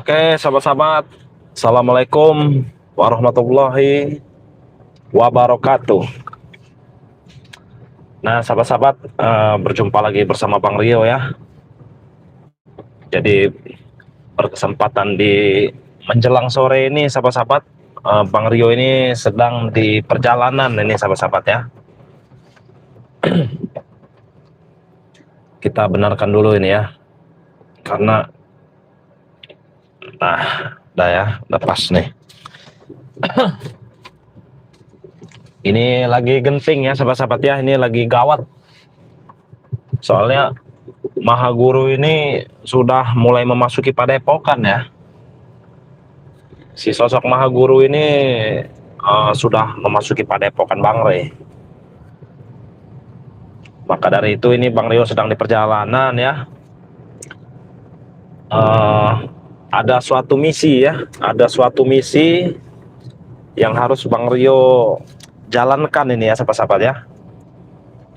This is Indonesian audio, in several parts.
Oke, sahabat-sahabat. Assalamualaikum warahmatullahi wabarakatuh. Nah, sahabat-sahabat, berjumpa lagi bersama Bang Rio ya. Jadi berkesempatan di menjelang sore ini, sahabat-sahabat, Bang Rio ini sedang di perjalanan ini, sahabat-sahabat ya. Kita benarkan dulu ini ya, karena udah ya, udah pas nih. Ini lagi genting ya, sahabat-sahabat ya. Ini lagi gawat. Soalnya Maha Guru ini sudah mulai memasuki padepokan ya. Si sosok Maha Guru ini sudah memasuki padepokan Bang Rey. Maka dari itu ini Bang Rio sedang di perjalanan ya. Ada suatu misi ya, ada suatu misi yang harus Bang Rio jalankan ini ya, sahabat-sahabat ya.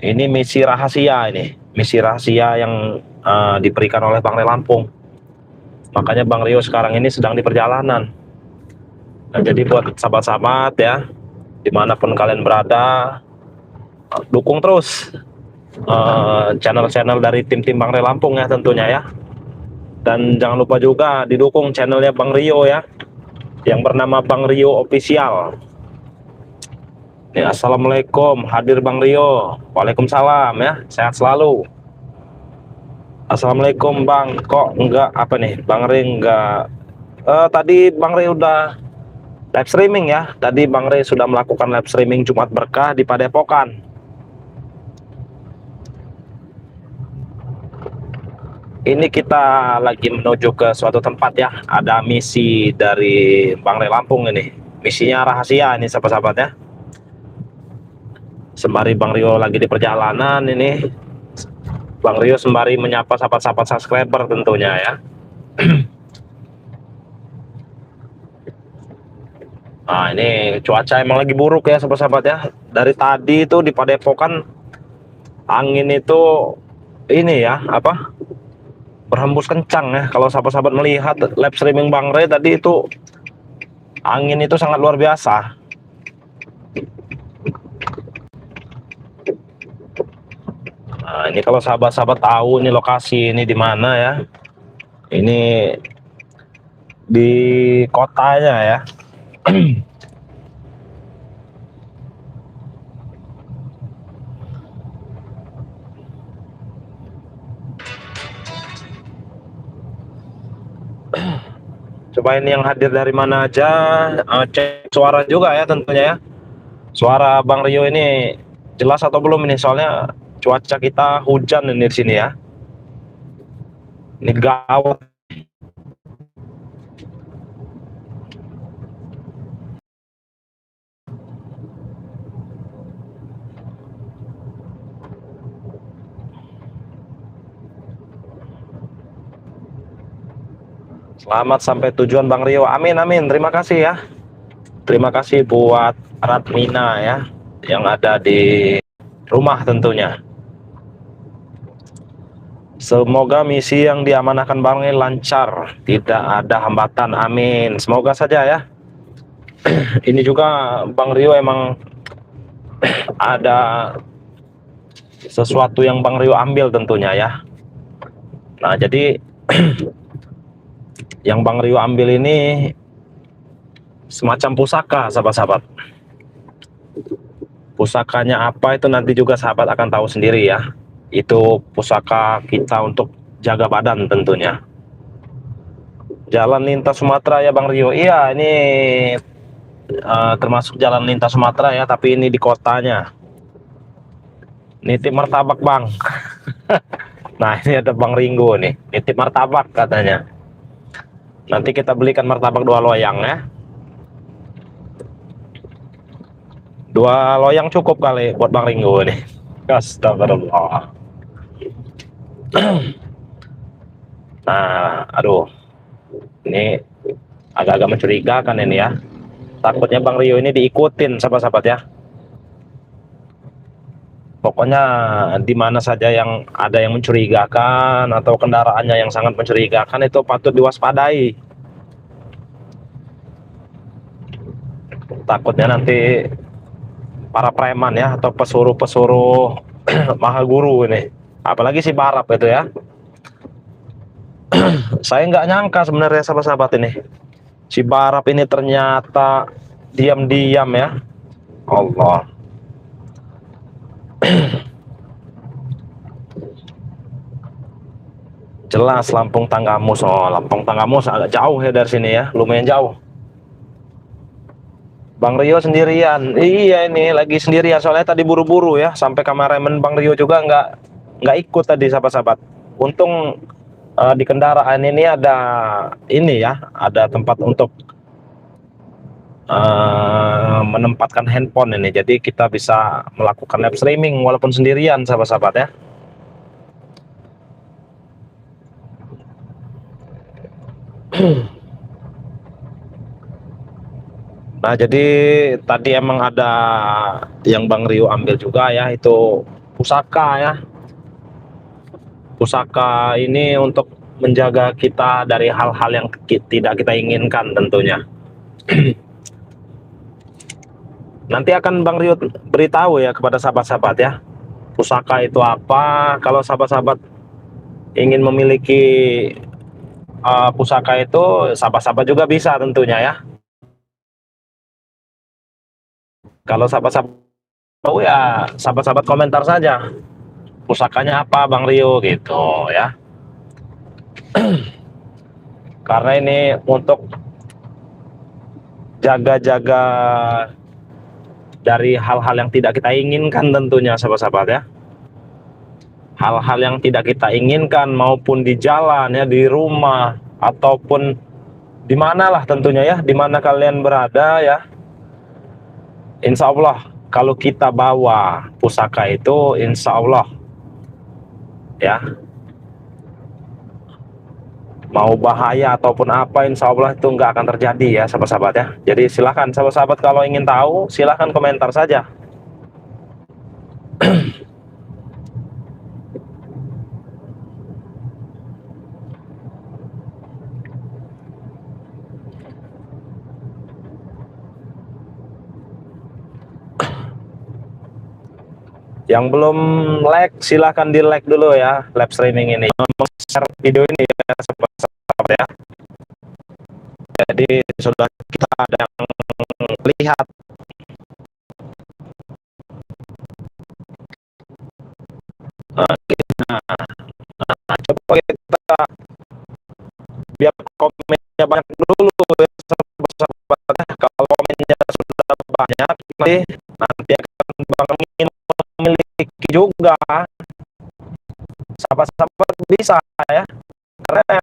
Ini misi rahasia ini, misi rahasia yang diberikan oleh Bang Rey Lampung. Makanya Bang Rio sekarang ini sedang di perjalanan. Nah, jadi buat sahabat-sahabat ya, dimanapun kalian berada, dukung terus channel-channel dari tim-tim Bang Rey Lampung ya tentunya ya. Dan jangan lupa juga didukung channelnya Bang Rio ya, yang bernama Bang Rio Official. Ya, assalamualaikum, hadir Bang Rio. Waalaikumsalam ya, sehat selalu. Assalamualaikum Bang, kok enggak apa nih, Bang Ray enggak. Tadi Bang Ray udah live streaming ya. Tadi Bang Ray sudah melakukan live streaming Jumat Berkah di Padepokan. Ini kita lagi menuju ke suatu tempat ya. Ada misi dari Bang Ray Lampung ini. Misinya rahasia ini sahabat-sahabat ya. Sembari Bang Rio lagi di perjalanan ini, Bang Rio sembari menyapa sahabat-sahabat subscriber tentunya ya. Nah, ini cuaca emang lagi buruk ya sahabat-sahabat ya. Dari tadi itu di Padepokan angin itu ini ya, apa? Berhembus kencang ya. Kalau sahabat-sahabat melihat live streaming Bang Ray tadi itu angin itu sangat luar biasa. Nah, ini kalau sahabat-sahabat tahu ini lokasi ini di mana ya. Ini di kotanya ya. Coba ini yang hadir dari mana aja, cek suara juga ya tentunya ya. Suara Bang Rio ini jelas atau belum ini, soalnya cuaca kita hujan ini di sini ya. Ini gawat. Selamat sampai tujuan Bang Rio. Amin amin. Terima kasih ya. Terima kasih buat Radmina ya, yang ada di rumah tentunya. Semoga misi yang diamanahkan Bang Rio lancar, tidak ada hambatan. Amin. Semoga saja ya. Ini juga Bang Rio emang ada sesuatu yang Bang Rio ambil tentunya ya. Nah, jadi yang Bang Rio ambil ini semacam pusaka, sahabat-sahabat. Pusakanya apa itu nanti juga sahabat akan tahu sendiri ya. Itu pusaka kita untuk jaga badan tentunya. Jalan lintas Sumatera ya Bang Rio. Iya, ini termasuk jalan lintas Sumatera ya, tapi ini di kotanya. Nitip martabak Bang. Nah, ini ada Bang Ringo nih, nitip martabak katanya. Nanti kita belikan martabak 2 loyang ya. 2 loyang cukup kali buat Bang Ringo nih. Astagfirullah. Nah, aduh. Ini agak-agak mencurigakan ini ya. Takutnya Bang Rio ini diikutin sahabat-sahabat ya. Pokoknya di mana saja yang ada yang mencurigakan atau kendaraannya yang sangat mencurigakan itu patut diwaspadai. Takutnya nanti para preman ya, atau pesuruh-pesuruh maha guru ini, apalagi si Barap itu ya. Saya nggak nyangka sebenarnya sahabat-sahabat ini, si Barap ini ternyata diam-diam ya. Allah. Jelas Lampung Tanggamus. Oh, Lampung Tanggamus agak jauh ya dari sini ya, lumayan jauh. Bang Rio sendirian. Iya, ini lagi sendirian soalnya tadi buru-buru ya, sampai kameramen Bang Rio juga nggak ikut tadi sahabat-sahabat. Untung di kendaraan ini ada ini ya, ada tempat untuk menempatkan handphone ini, jadi kita bisa melakukan live streaming walaupun sendirian sahabat-sahabat ya. Nah, jadi tadi emang ada yang Bang Rio ambil juga ya, itu pusaka ya. Pusaka ini untuk menjaga kita dari hal-hal yang tidak kita inginkan tentunya. Nanti akan Bang Rio beritahu ya kepada sahabat-sahabat ya, pusaka itu apa. Kalau sahabat-sahabat ingin memiliki pusaka itu, sahabat-sahabat juga bisa tentunya ya. Kalau sahabat-sahabat tahu ya, sahabat-sahabat komentar saja pusakanya apa Bang Rio gitu ya. Karena ini untuk jaga-jaga dari hal-hal yang tidak kita inginkan tentunya sahabat-sahabat ya. Hal-hal yang tidak kita inginkan, maupun di jalan ya, di rumah, ataupun di manalah tentunya ya, di mana kalian berada ya. Insya Allah kalau kita bawa pusaka itu, insya Allah ya, mau bahaya ataupun apa, insya Allah itu nggak akan terjadi ya sahabat-sahabat ya. Jadi silahkan sahabat-sahabat kalau ingin tahu, silahkan komentar saja. Yang belum like, silahkan di like dulu ya live streaming ini, share video ini ya sahabat-sahabat ya. Jadi sudah kita ada yang lihat. Nah, coba kita biar komennya banyak dulu ya sahabat-sahabat ya. Kalau komennya sudah banyak, nanti akan Bang Min memiliki juga, sahabat-sahabat bisa ya, karena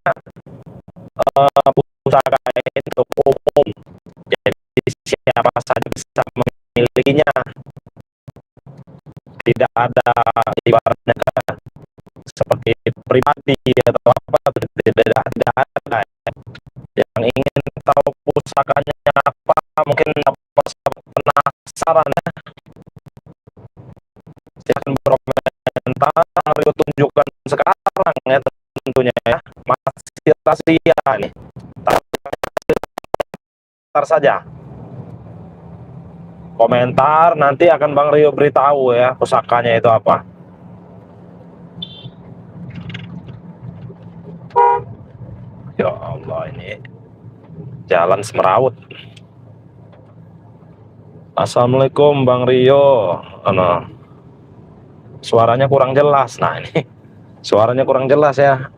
pusaka itu umum, jadi siapa saja bisa memilikinya, tidak ada ibaratnya seperti pribadi atau apa, tidak ada. Yang ingin tahu pusakanya apa, mungkin sahabat penasaran ya, silahkan berkomentar. Mario tunjukkan sekarang ya tentunya ya, masih rahasia nih, komentar saja, komentar, nanti akan Bang Rio beritahu ya pusakanya itu apa. Ya Allah, ini jalan semrawut. Assalamualaikum Bang Rio. Suaranya kurang jelas. Nah, ini suaranya kurang jelas ya,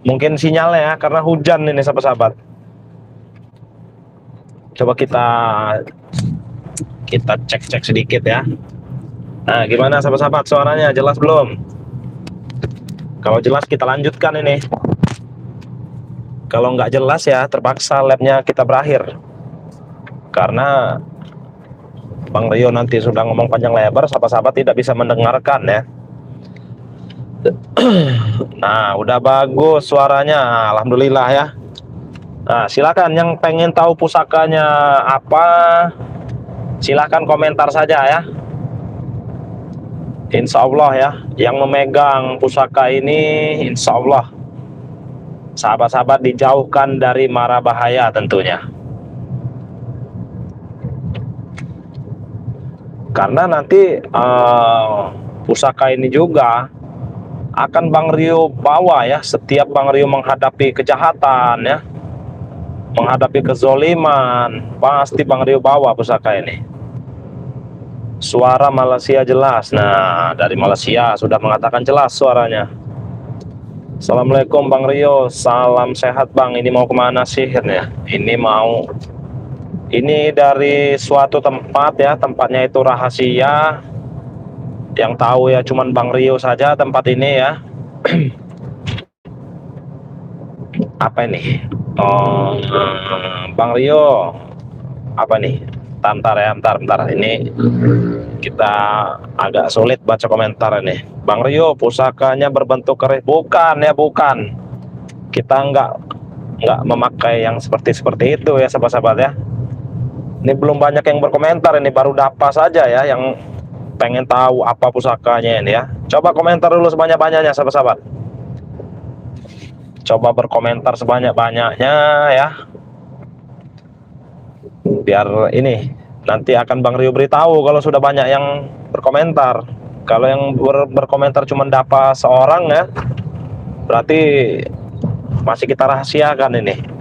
mungkin sinyalnya ya, karena hujan ini sahabat-sahabat. Coba kita cek sedikit ya. Nah, gimana sahabat-sahabat, suaranya jelas belum? Kalau jelas kita lanjutkan ini. Kalau nggak jelas ya, terpaksa labnya kita berakhir, karena Bang Rio nanti sudah ngomong panjang lebar, sahabat-sahabat tidak bisa mendengarkan ya. Nah, udah bagus suaranya, alhamdulillah ya. Nah, silakan yang pengen tahu pusakanya apa, silakan komentar saja ya. Insya Allah ya, yang memegang pusaka ini, insya Allah sahabat-sahabat dijauhkan dari mara bahaya tentunya. Karena nanti pusaka ini juga akan Bang Rio bawa ya, setiap Bang Rio menghadapi kejahatan ya, menghadapi kezoliman, pasti Bang Rio bawa pusaka ini. Suara Malaysia jelas. Nah, dari Malaysia sudah mengatakan jelas suaranya. Assalamualaikum Bang Rio, salam sehat Bang. Ini mau kemana sih ya? Ini dari suatu tempat ya, tempatnya itu rahasia. Yang tahu ya cuman Bang Rio saja tempat ini ya. Apa ini? Oh, Bang Rio, apa nih? Bentar ya, bentar. Ini kita agak sulit baca komentar ini. Bang Rio, pusakanya berbentuk keris. Bukan ya, bukan. Kita nggak memakai yang seperti itu ya, sahabat-sahabat ya. Ini belum banyak yang berkomentar, ini baru Dapa saja ya yang pengen tahu apa pusakanya ini ya. Coba komentar dulu sebanyak-banyaknya, sahabat-sahabat. Coba berkomentar sebanyak-banyaknya ya. Biar ini nanti akan Bang Rio beritahu kalau sudah banyak yang berkomentar. Kalau yang berkomentar cuma Dapa seorang ya, berarti masih kita rahasiakan ini.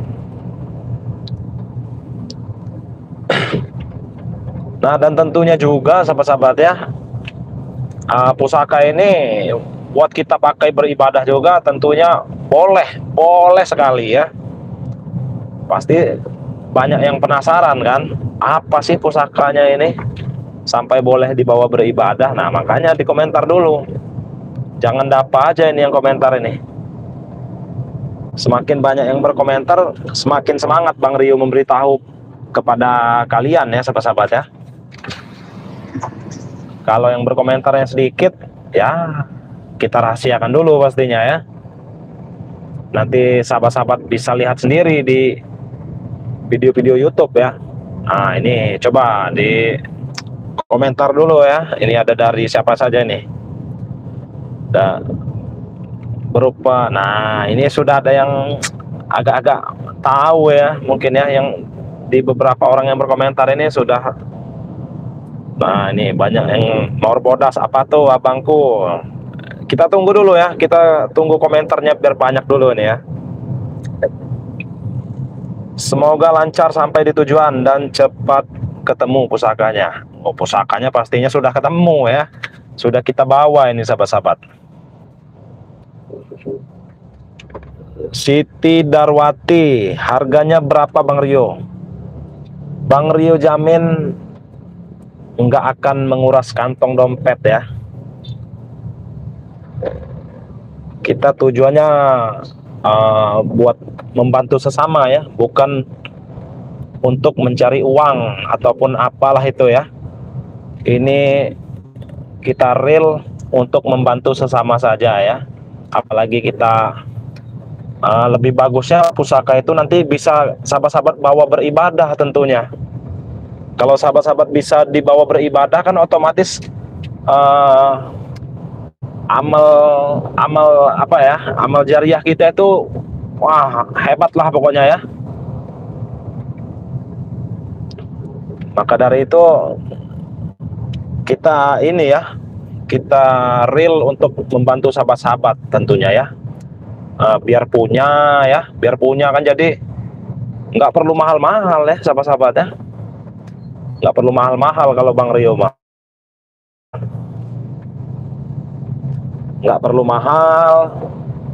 Nah, dan tentunya juga sahabat-sahabat ya, pusaka ini buat kita pakai beribadah juga tentunya boleh sekali ya. Pasti banyak yang penasaran kan, apa sih pusakanya ini sampai boleh dibawa beribadah. Nah, makanya di komentar dulu, jangan Dapa aja ini yang komentar ini. Semakin banyak yang berkomentar, semakin semangat Bang Rio memberitahu kepada kalian ya, sahabat-sahabat ya. Kalau yang berkomentarnya sedikit ya, kita rahasiakan dulu pastinya ya. Nanti sahabat-sahabat bisa lihat sendiri di video-video YouTube ya. Nah, ini coba di komentar dulu ya. Ini ada dari siapa saja nih. Berupa, nah ini sudah ada yang agak-agak tahu ya, mungkin ya, yang di beberapa orang yang berkomentar ini sudah. Nah, ini banyak yang Maur Bodas, apa tuh abangku. Kita tunggu dulu ya, kita tunggu komentarnya biar banyak dulu nih ya. Semoga lancar sampai di tujuan dan cepat ketemu pusakanya. Oh, pusakanya pastinya sudah ketemu ya, sudah kita bawa ini sahabat-sahabat. Siti Darwati, harganya berapa Bang Rio? Bang Rio jamin nggak akan menguras kantong dompet ya. Kita tujuannya buat membantu sesama ya, bukan untuk mencari uang ataupun apalah itu ya. Ini kita real untuk membantu sesama saja ya. Apalagi kita lebih bagusnya pusaka itu nanti bisa sahabat-sahabat bawa beribadah tentunya. Kalau sahabat-sahabat bisa dibawa beribadah kan otomatis amal apa ya, amal jariah kita itu wah hebat lah pokoknya ya. Maka dari itu kita ini ya, kita real untuk membantu sahabat-sahabat tentunya ya. Biar punya kan, jadi nggak perlu mahal-mahal ya sahabat-sahabat ya. Nggak perlu mahal-mahal kalau Bang Rio mah. Nggak perlu mahal,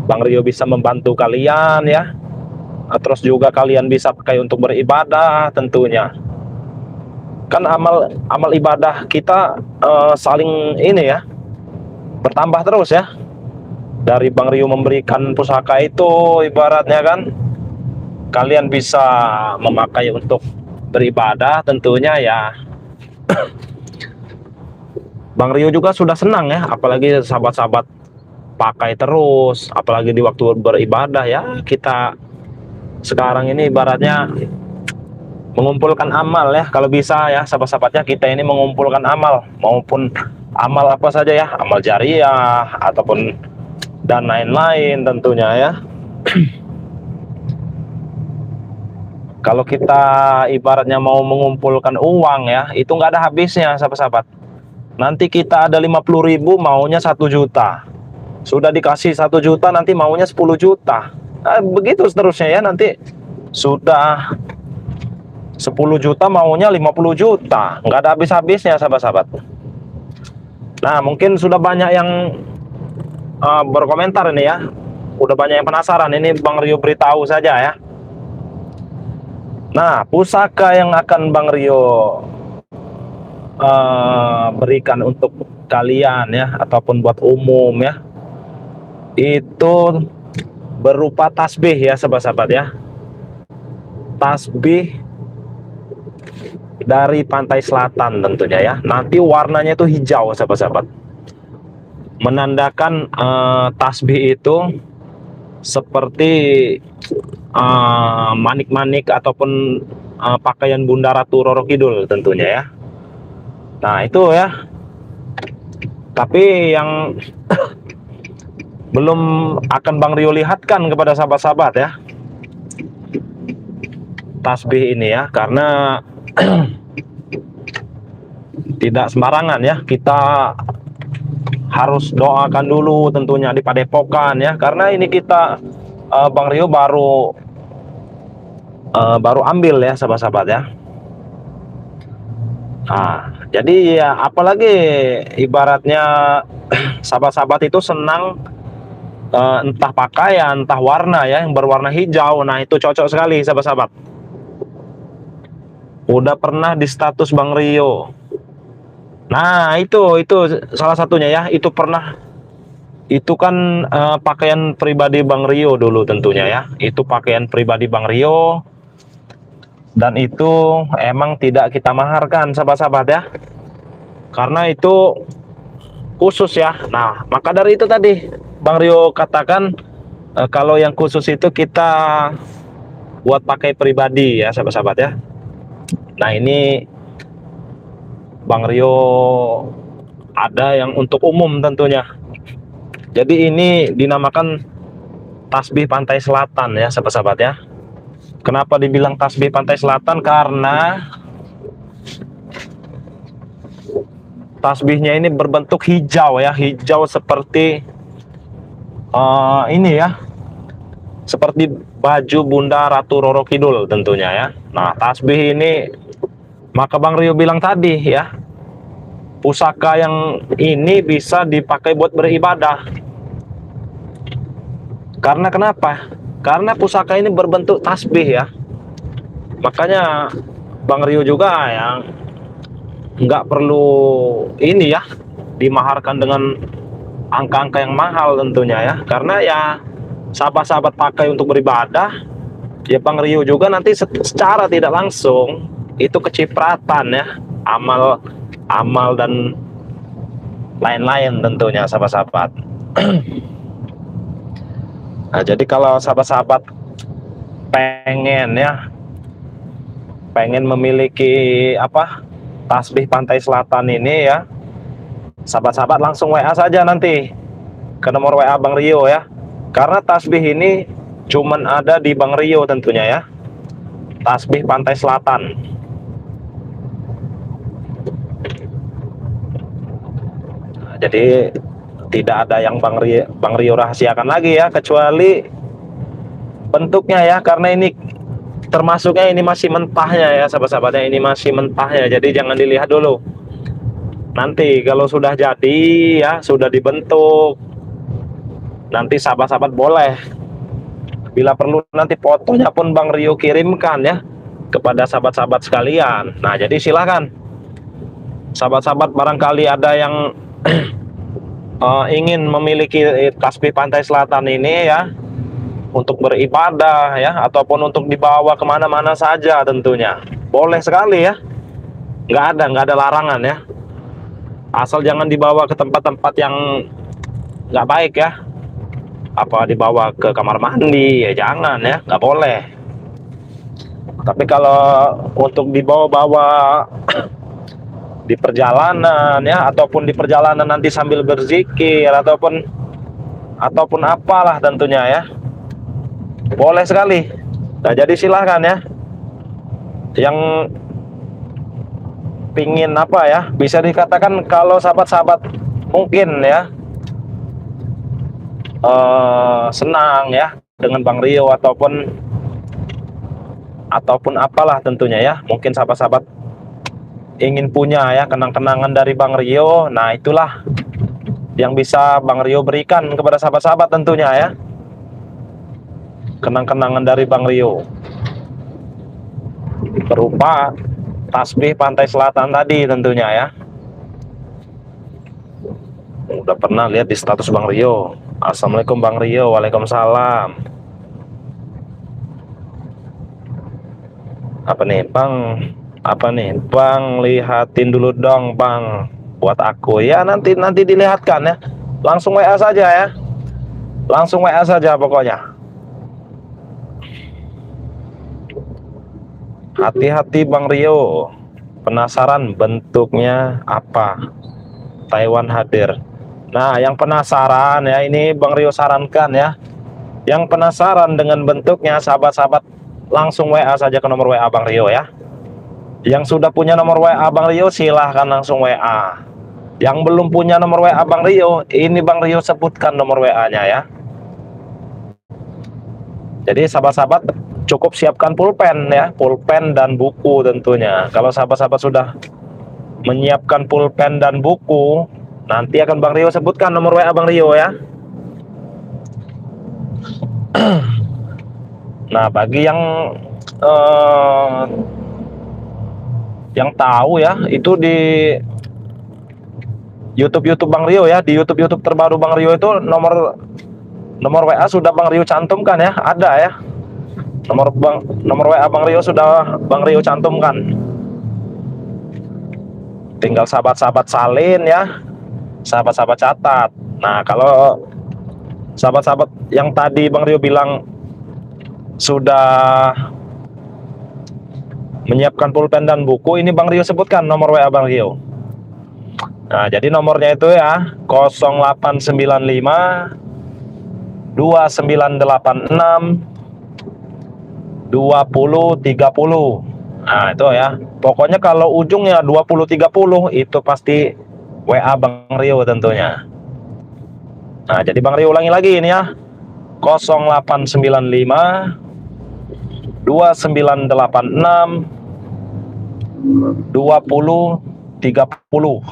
Bang Rio bisa membantu kalian ya. Terus juga kalian bisa pakai untuk beribadah tentunya. Kan amal ibadah kita saling ini ya, bertambah terus ya. Dari Bang Rio memberikan pusaka itu ibaratnya kan, kalian bisa memakai untuk beribadah tentunya ya. Bang Rio juga sudah senang ya, apalagi sahabat-sahabat pakai terus, apalagi di waktu beribadah ya. Kita sekarang ini ibaratnya mengumpulkan amal ya, kalau bisa ya sahabat-sahabatnya, kita ini mengumpulkan amal, maupun amal apa saja ya, amal jariah ataupun dan lain-lain tentunya ya. Kalau kita ibaratnya mau mengumpulkan uang ya, itu nggak ada habisnya sahabat-sahabat. Nanti kita ada 50.000 maunya 1 juta. Sudah dikasih 1 juta nanti maunya 10 juta. Nah, begitu seterusnya ya, nanti sudah 10 juta maunya 50 juta. Nggak ada habis-habisnya sahabat-sahabat. Nah, mungkin sudah banyak yang berkomentar ini ya. Udah banyak yang penasaran. Ini Bang Rio beritahu saja ya. Nah, pusaka yang akan Bang Rio berikan untuk kalian ya, ataupun buat umum ya, itu berupa tasbih ya sahabat-sahabat ya. Tasbih dari pantai selatan tentunya ya. Nanti warnanya itu hijau sahabat-sahabat, menandakan tasbih itu seperti manik-manik ataupun pakaian Bunda Ratu Roro Kidul tentunya ya. Nah itu ya. Tapi yang belum akan Bang Rio lihatkan kepada sahabat-sahabat ya, tasbih ini ya, karena tidak sembarangan ya, kita harus doakan dulu tentunya di padepokan ya, karena ini kita Bang Rio baru ambil ya sahabat-sahabat ya. Nah, jadi ya apalagi ibaratnya sahabat-sahabat itu senang entah pakaian, entah warna ya, yang berwarna hijau. Nah itu cocok sekali sahabat-sahabat. Udah pernah di status Bang Rio. Nah itu salah satunya ya, itu pernah. Itu kan pakaian pribadi Bang Rio dulu tentunya ya. Itu pakaian pribadi Bang Rio. Dan itu emang tidak kita maharkan sahabat-sahabat ya, karena itu khusus ya. Nah maka dari itu tadi Bang Rio katakan kalau yang khusus itu kita buat pakai pribadi ya sahabat-sahabat ya. Nah ini Bang Rio ada yang untuk umum tentunya. Jadi ini dinamakan tasbih pantai selatan ya sahabat-sahabat ya. Kenapa dibilang tasbih pantai selatan? Karena tasbihnya ini berbentuk hijau ya, hijau seperti ini ya, seperti baju Bunda Ratu Roro Kidul tentunya ya. Nah tasbih ini, maka Bang Rio bilang tadi ya, pusaka yang ini bisa dipakai buat beribadah. Karena kenapa? Karena pusaka ini berbentuk tasbih ya. Makanya Bang Rio juga yang nggak perlu ini ya, dimaharkan dengan angka-angka yang mahal tentunya ya. Karena ya sahabat-sahabat pakai untuk beribadah, ya Bang Rio juga nanti secara tidak langsung itu kecipratan ya, amal dan lain-lain tentunya sahabat-sahabat. Nah jadi kalau sahabat-sahabat pengen memiliki tasbih pantai selatan ini ya, sahabat-sahabat langsung WA saja nanti ke nomor WA Bang Rio ya, karena tasbih ini cuman ada di Bang Rio tentunya ya, tasbih pantai selatan. Nah, jadi tidak ada yang Bang Rio rahasiakan lagi ya, kecuali bentuknya ya, karena ini termasuknya ini masih mentahnya ya sahabat-sahabatnya, ini masih mentahnya, jadi jangan dilihat dulu. Nanti kalau sudah jadi ya, sudah dibentuk, nanti sahabat-sahabat boleh, bila perlu nanti fotonya pun Bang Rio kirimkan ya kepada sahabat-sahabat sekalian. Nah jadi silahkan sahabat-sahabat, barangkali ada yang ingin memiliki tasbih pantai selatan ini ya, untuk beribadah ya, ataupun untuk dibawa kemana-mana saja tentunya boleh sekali ya, nggak ada larangan ya, asal jangan dibawa ke tempat-tempat yang nggak baik ya, apa dibawa ke kamar mandi ya jangan ya, nggak boleh. Tapi kalau untuk dibawa-bawa di perjalanan ya, ataupun di perjalanan nanti sambil berzikir ataupun apalah tentunya ya, boleh sekali. Nah jadi silahkan ya, yang pingin apa ya, bisa dikatakan kalau sahabat-sahabat mungkin ya senang ya dengan Bang Rio ataupun apalah tentunya ya, mungkin sahabat-sahabat ingin punya ya kenang-kenangan dari Bang Rio. Nah itulah yang bisa Bang Rio berikan kepada sahabat-sahabat tentunya ya, kenang-kenangan dari Bang Rio berupa tasbih Pantai Selatan tadi tentunya ya. Udah pernah lihat di status Bang Rio. Assalamualaikum Bang Rio. Waalaikumsalam. Apa nih Bang, apa nih Bang, lihatin dulu dong Bang buat aku ya. Nanti dilihatkan ya, langsung WA saja ya, langsung WA saja pokoknya. Hati-hati Bang Rio, penasaran bentuknya apa? Taiwan hadir. Nah yang penasaran ya, ini Bang Rio sarankan ya, yang penasaran dengan bentuknya sahabat-sahabat langsung WA saja ke nomor WA Bang Rio ya. Yang sudah punya nomor WA Bang Rio silahkan langsung WA. Yang belum punya nomor WA Bang Rio, ini Bang Rio sebutkan nomor WA-nya ya. Jadi sahabat-sahabat cukup siapkan pulpen ya, pulpen dan buku tentunya. Kalau sahabat-sahabat sudah menyiapkan pulpen dan buku, nanti akan Bang Rio sebutkan nomor WA Bang Rio ya. Nah bagi yang tahu ya, itu di YouTube Bang Rio ya, di YouTube terbaru Bang Rio itu nomor WA sudah Bang Rio cantumkan ya, ada ya. Nomor WA Bang Rio sudah Bang Rio cantumkan. Tinggal sahabat-sahabat salin ya, sahabat-sahabat catat. Nah, kalau sahabat-sahabat yang tadi Bang Rio bilang sudah menyiapkan pulpen dan buku, ini Bang Rio sebutkan nomor WA Bang Rio. Nah, jadi nomornya itu ya 0895 2986 2030. Nah, itu ya. Pokoknya kalau ujungnya 2030 itu pasti WA Bang Rio tentunya. Nah, jadi Bang Rio ulangi lagi ini ya. 0895 2986 2030.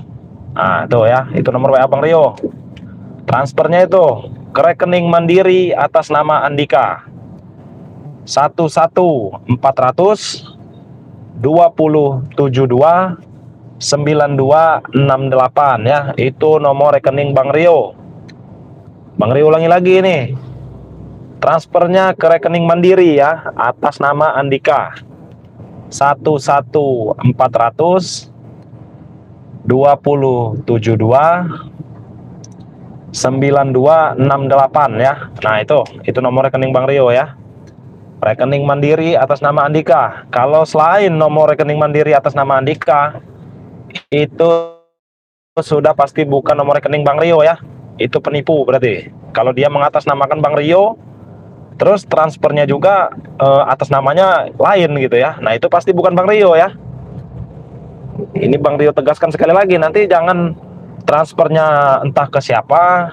Nah, itu ya. Itu nomor WA Bang Rio. Transfernya itu ke rekening Mandiri atas nama Andika. 11400 2072 9268 ya, itu nomor rekening Bang Rio. Bang Rio ulangi lagi nih, transfernya ke rekening Mandiri ya atas nama Andika. 11400 2072 9268 ya. Nah itu nomor rekening Bang Rio ya, rekening Mandiri atas nama Andika. Kalau selain nomor rekening Mandiri atas nama Andika, itu sudah pasti bukan nomor rekening Bang Rio ya, itu penipu berarti. Kalau dia mengatasnamakan Bang Rio, terus transfernya juga atas namanya lain gitu ya, nah itu pasti bukan Bang Rio ya. Ini Bang Rio tegaskan sekali lagi, nanti jangan transfernya entah ke siapa,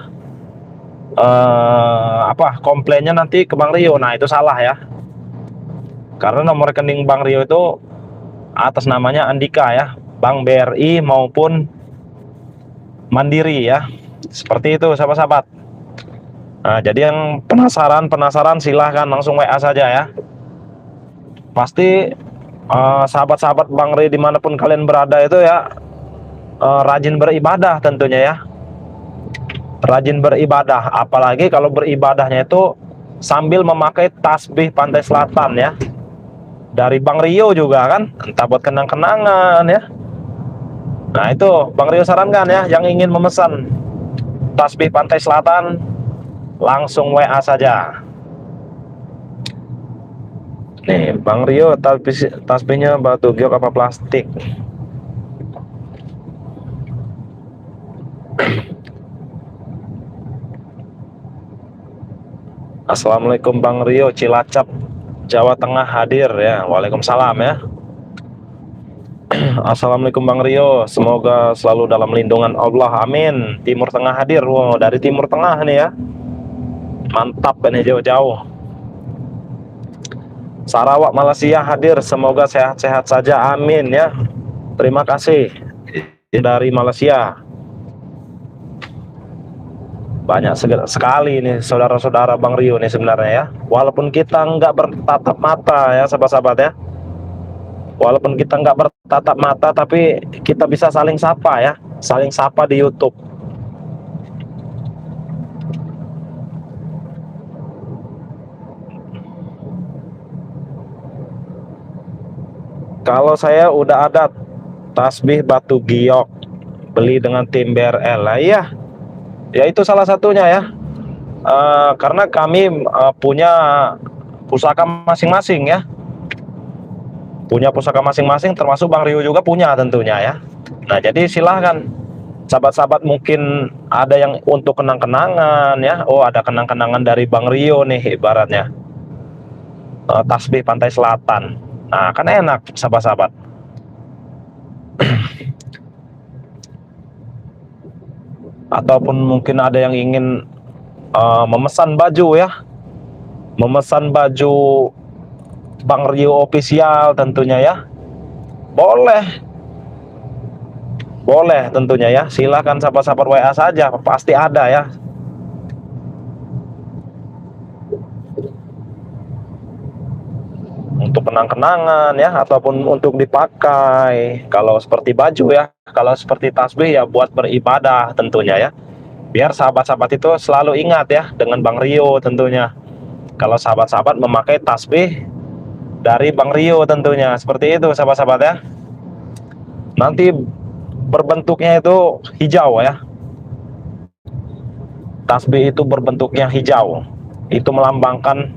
komplainnya nanti ke Bang Rio. Nah itu salah ya, karena nomor rekening Bang Rio itu atas namanya Andika ya, Bank BRI maupun Mandiri ya, seperti itu sahabat-sahabat. Nah jadi yang penasaran silahkan langsung WA saja ya. Pasti sahabat-sahabat Bang Rio dimanapun kalian berada itu ya, rajin beribadah tentunya ya, rajin beribadah, apalagi kalau beribadahnya itu sambil memakai tasbih Pantai Selatan ya, dari Bang Rio juga kan, entah buat kenang-kenangan ya. Nah itu Bang Rio sarankan ya, yang ingin memesan tasbih Pantai Selatan langsung WA saja. Nih Bang Rio, tasbihnya batu giok apa plastik? Assalamualaikum Bang Rio, Cilacap Jawa Tengah hadir ya. Waalaikumsalam ya. Assalamualaikum Bang Rio, semoga selalu dalam lindungan Allah, amin. Timur Tengah hadir, wow, dari Timur Tengah nih ya, mantap ini jauh-jauh. Sarawak Malaysia hadir, semoga sehat-sehat saja, amin ya. Terima kasih dari Malaysia. Banyak sekali nih saudara-saudara Bang Rio nih sebenarnya ya. Walaupun kita nggak bertatap mata ya sahabat-sahabat ya. Walaupun kita nggak bertatap mata, tapi kita bisa saling sapa ya. Saling sapa di YouTube. Kalau saya udah ada tasbih batu giok, beli dengan tim BRL lah ya. Ya itu salah satunya ya. Karena kami punya pusaka masing-masing ya. Punya pusaka masing-masing, termasuk Bang Rio juga punya tentunya ya. Nah jadi silahkan sahabat-sahabat, mungkin ada yang untuk kenang-kenangan ya. Oh ada kenang-kenangan dari Bang Rio nih ibaratnya, tasbih Pantai Selatan. Nah kan enak sahabat-sahabat. Ataupun mungkin ada yang ingin memesan baju ya, memesan baju Bang Rio official tentunya ya, boleh tentunya ya. Silahkan sahabat-sahabat WA saja, pasti ada ya. Untuk kenang-kenangan ya, ataupun untuk dipakai. Kalau seperti baju ya, kalau seperti tasbih ya buat beribadah tentunya ya. Biar sahabat-sahabat itu selalu ingat ya dengan Bang Rio tentunya. Kalau sahabat-sahabat memakai tasbih dari Bang Rio tentunya, seperti itu sahabat-sahabat ya. Nanti berbentuknya itu hijau ya. Tasbih itu berbentuknya hijau. Itu melambangkan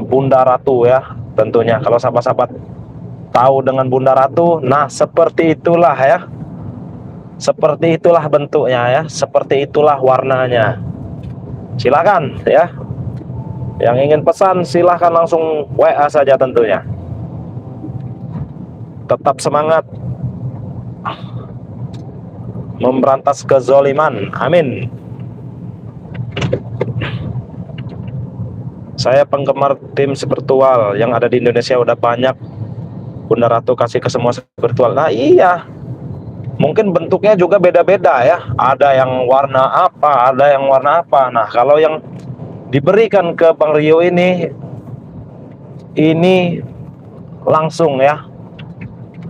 Bunda Ratu ya tentunya. Kalau sahabat-sahabat tahu dengan Bunda Ratu, nah seperti itulah ya. Seperti itulah bentuknya ya, seperti itulah warnanya. Silakan ya. Yang ingin pesan silahkan langsung WA saja tentunya. Tetap semangat memberantas kezoliman, amin. Saya penggemar tim spiritual yang ada di Indonesia udah banyak. Bunda Ratu kasih ke semua spiritual. Nah iya, mungkin bentuknya juga beda-beda ya. Ada yang warna apa, ada yang warna apa. Nah kalau yang diberikan ke Bang Rio ini langsung ya,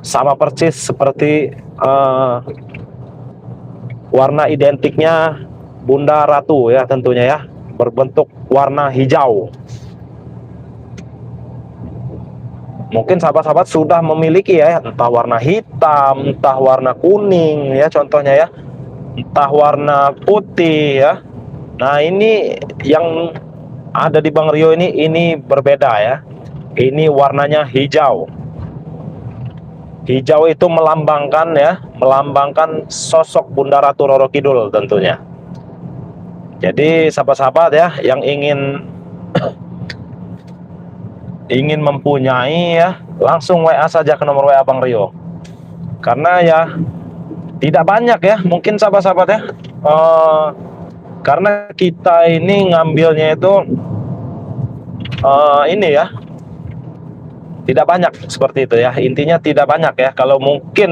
sama persis seperti warna identiknya Bunda Ratu ya tentunya ya, berbentuk warna hijau. Mungkin sahabat-sahabat sudah memiliki ya, entah warna hitam, entah warna kuning ya contohnya ya, entah warna putih ya. Nah ini yang ada di Bang Rio ini berbeda ya. Ini warnanya hijau. Hijau itu melambangkan ya, melambangkan sosok Bunda Ratu Roro Kidul tentunya. Jadi sahabat-sahabat ya yang ingin mempunyai ya, langsung WA saja ke nomor WA Bang Rio. Karena ya tidak banyak ya, mungkin sahabat-sahabat ya. Karena kita ini ngambilnya itu ini ya, tidak banyak seperti itu ya. Intinya tidak banyak ya. Kalau mungkin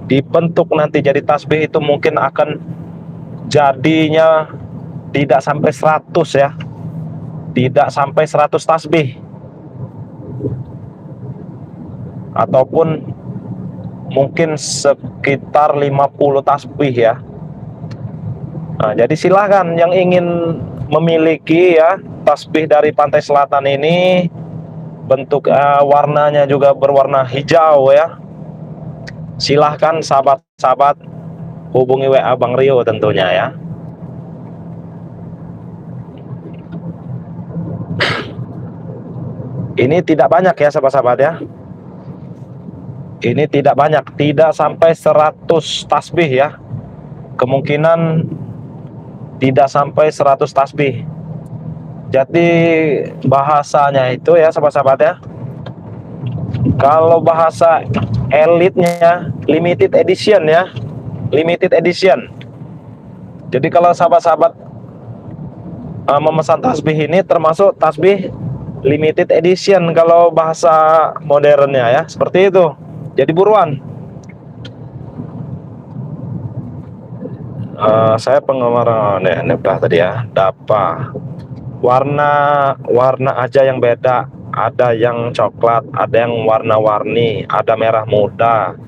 dibentuk nanti jadi tasbih itu mungkin akan jadinya tidak sampai 100 ya. Tidak sampai 100 tasbih. Ataupun mungkin sekitar 50 tasbih ya. Nah, jadi silakan yang ingin memiliki ya tasbih dari Pantai Selatan ini, bentuk warnanya juga berwarna hijau ya. Silahkan sahabat-sahabat hubungi WA Bang Rio tentunya ya. Ini tidak banyak ya sahabat-sahabat ya. Ini tidak banyak, tidak sampai 100 tasbih ya. Kemungkinan tidak sampai 100 tasbih. Jadi bahasanya itu ya sahabat-sahabat ya, kalau bahasa elitnya, limited edition ya, limited edition. Jadi kalau sahabat-sahabat memesan tasbih ini termasuk tasbih limited edition kalau bahasa modernnya ya, seperti itu. Jadi buruan. Saya penggemar ini udah tadi ya, Dapa. Warna aja yang beda, ada yang coklat, ada yang warna-warni, ada merah muda.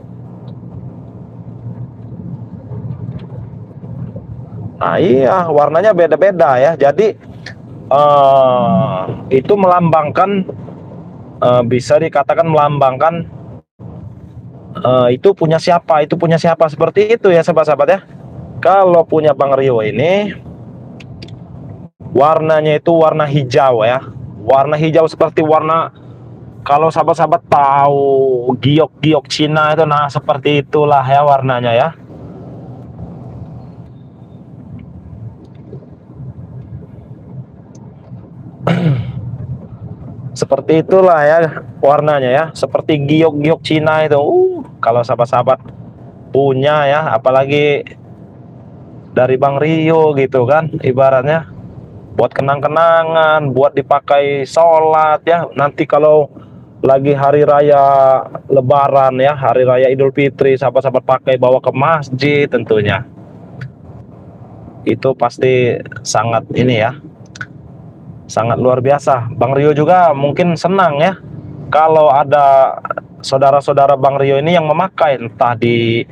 Nah iya, warnanya beda-beda ya. Jadi itu melambangkan, bisa dikatakan melambangkan itu punya siapa, seperti itu ya sahabat-sahabat ya. Kalau punya Bang Rio ini warnanya itu warna hijau ya, warna hijau seperti warna, kalau sahabat-sahabat tahu giok-giok Cina itu, nah seperti itulah ya warnanya ya. Seperti itulah ya warnanya ya, seperti giok-giok Cina itu. Kalau sahabat-sahabat punya ya, apalagi dari Bang Rio gitu kan, ibaratnya buat kenang-kenangan, buat dipakai sholat ya. Nanti kalau lagi hari raya Lebaran ya, hari raya Idul Fitri, sahabat-sahabat pakai bawa ke masjid tentunya. Itu pasti sangat ini ya, sangat luar biasa. Bang Rio juga mungkin senang ya kalau ada saudara-saudara Bang Rio ini yang memakai, entah di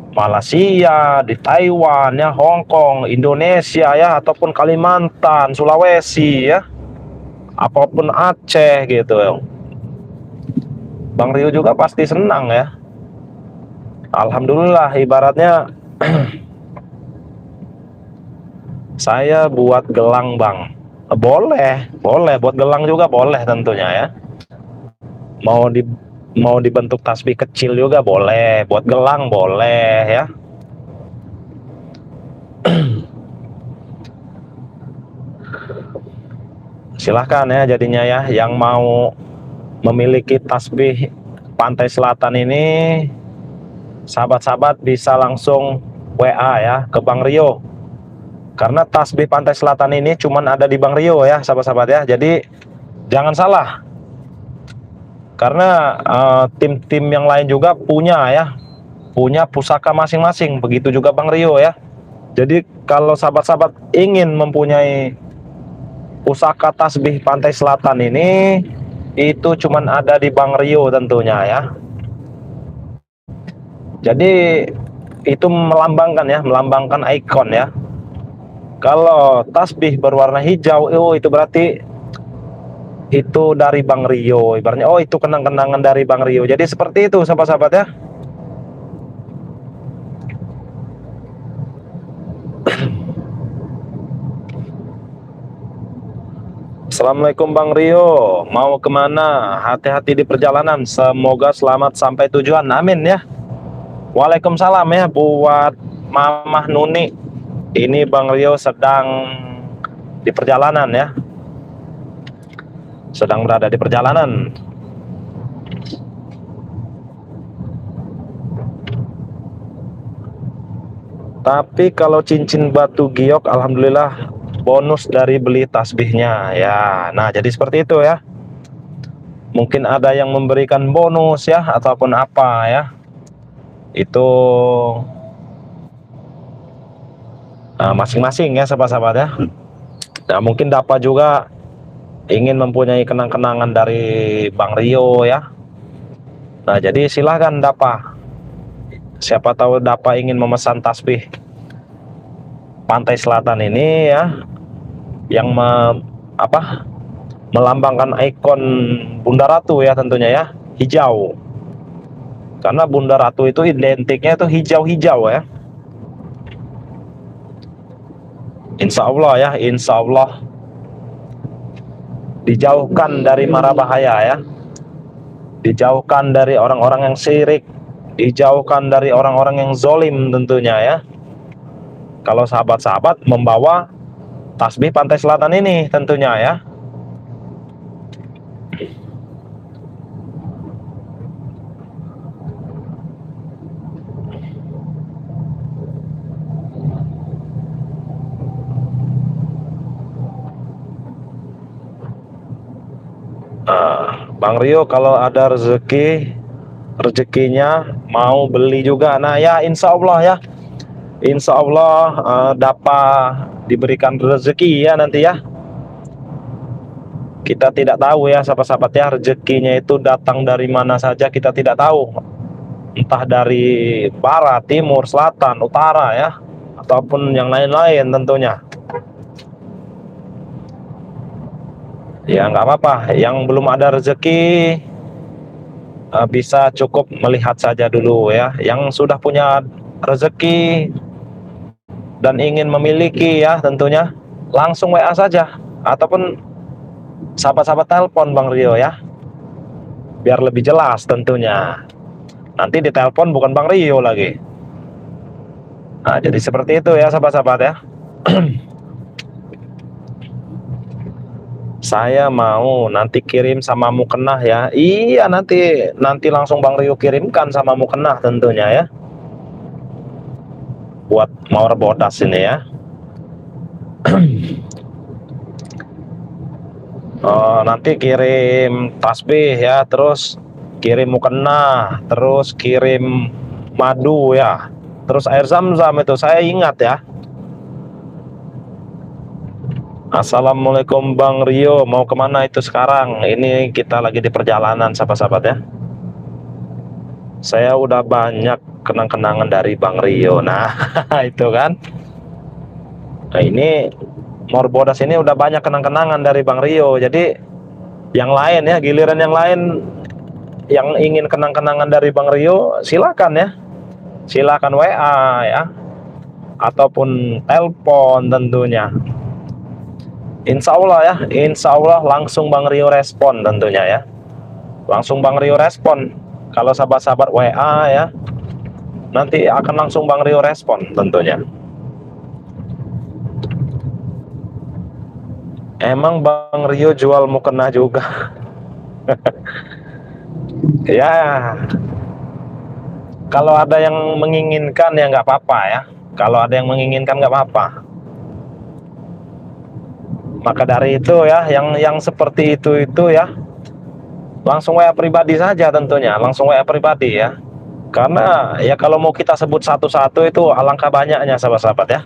Malaysia, di Taiwan ya, Hong Kong, Indonesia ya, ataupun Kalimantan, Sulawesi ya, apapun Aceh gitu. Bang Rio juga pasti senang ya. Alhamdulillah ibaratnya saya buat gelang Bang. Boleh buat gelang juga boleh tentunya ya. Mau dibentuk tasbih kecil juga boleh, buat gelang boleh ya. Silahkan ya jadinya ya, yang mau memiliki tasbih Pantai Selatan ini, sahabat-sahabat bisa langsung WA ya ke Bang Rio. Karena tasbih Pantai Selatan ini cuman ada di Bang Rio ya sahabat-sahabat ya. Jadi jangan salah, karena tim-tim yang lain juga punya ya, punya pusaka masing-masing. Begitu juga Bang Rio ya. Jadi kalau sahabat-sahabat ingin mempunyai pusaka tasbih Pantai Selatan ini, itu cuman ada di Bang Rio tentunya ya. Jadi itu melambangkan ya, melambangkan ikon ya. Kalau tasbih berwarna hijau, itu berarti itu dari Bang Rio, ibaratnya itu kenang-kenangan dari Bang Rio. Jadi seperti itu sahabat-sahabat ya. Assalamualaikum Bang Rio, mau kemana? Hati-hati di perjalanan, semoga selamat sampai tujuan, amin ya. Waalaikumsalam ya buat Mamah Nuni. Ini Bang Rio sedang di perjalanan ya, sedang berada di perjalanan. Tapi kalau cincin batu giok, alhamdulillah bonus dari beli tasbihnya ya. Nah jadi seperti itu ya, mungkin ada yang memberikan bonus ya ataupun apa ya, itu masing-masing ya sahabat-sahabat ya. Nah mungkin Dapa juga ingin mempunyai kenang-kenangan dari Bang Rio ya. Nah jadi silahkan Dapa, siapa tahu Dapa ingin memesan tasbih Pantai Selatan ini ya, yang melambangkan ikon Bunda Ratu ya tentunya ya, hijau. Karena Bunda Ratu itu identiknya itu hijau-hijau ya. Insya Allah ya, insya Allah dijauhkan dari mara bahaya ya, dijauhkan dari orang-orang yang syirik, dijauhkan dari orang-orang yang zolim tentunya ya. Kalau sahabat-sahabat membawa tasbih Pantai Selatan ini tentunya ya. Bang Rio kalau ada rezekinya mau beli juga. Nah ya, insya Allah ya, insya Allah dapat diberikan rezeki ya nanti ya. Kita tidak tahu ya sahabat-sahabat ya, rezekinya itu datang dari mana saja kita tidak tahu. Entah dari barat, timur, selatan, utara ya, ataupun yang lain-lain tentunya. Ya nggak apa-apa, yang belum ada rezeki bisa cukup melihat saja dulu ya. Yang sudah punya rezeki dan ingin memiliki ya tentunya langsung WA saja, ataupun sahabat-sahabat telepon Bang Rio ya, biar lebih jelas tentunya. Nanti ditelepon bukan Bang Rio lagi. Nah jadi seperti itu ya sahabat-sahabat ya. Saya mau nanti kirim sama mukena ya. Iya, nanti langsung Bang Rio kirimkan sama mukena tentunya ya, buat mawar bodas ini ya. Nanti kirim tasbih ya, terus kirim mukena, terus kirim madu ya, terus air zam-zam itu saya ingat ya. Assalamualaikum Bang Rio, mau kemana itu sekarang? Ini kita lagi di perjalanan sahabat-sahabat ya. Saya udah banyak kenang-kenangan dari Bang Rio. Nah itu kan. Nah ini Morbodas ini udah banyak kenang-kenangan dari Bang Rio. Jadi yang lain ya, giliran yang lain yang ingin kenang-kenangan dari Bang Rio, silakan ya. Silakan WA ya, ataupun telepon tentunya. Insya Allah ya, insya Allah langsung Bang Rio respon tentunya ya. Langsung Bang Rio respon. Kalau sahabat-sahabat WA ya, nanti akan langsung Bang Rio respon tentunya. Emang Bang Rio jual mukena juga? Ya, kalau ada yang menginginkan ya nggak apa-apa ya. Kalau ada yang menginginkan nggak apa-apa. Maka dari itu ya, yang seperti itu ya, langsung WA pribadi saja tentunya, langsung WA pribadi ya. Karena ya kalau mau kita sebut satu-satu itu alangkah banyaknya sahabat-sahabat ya.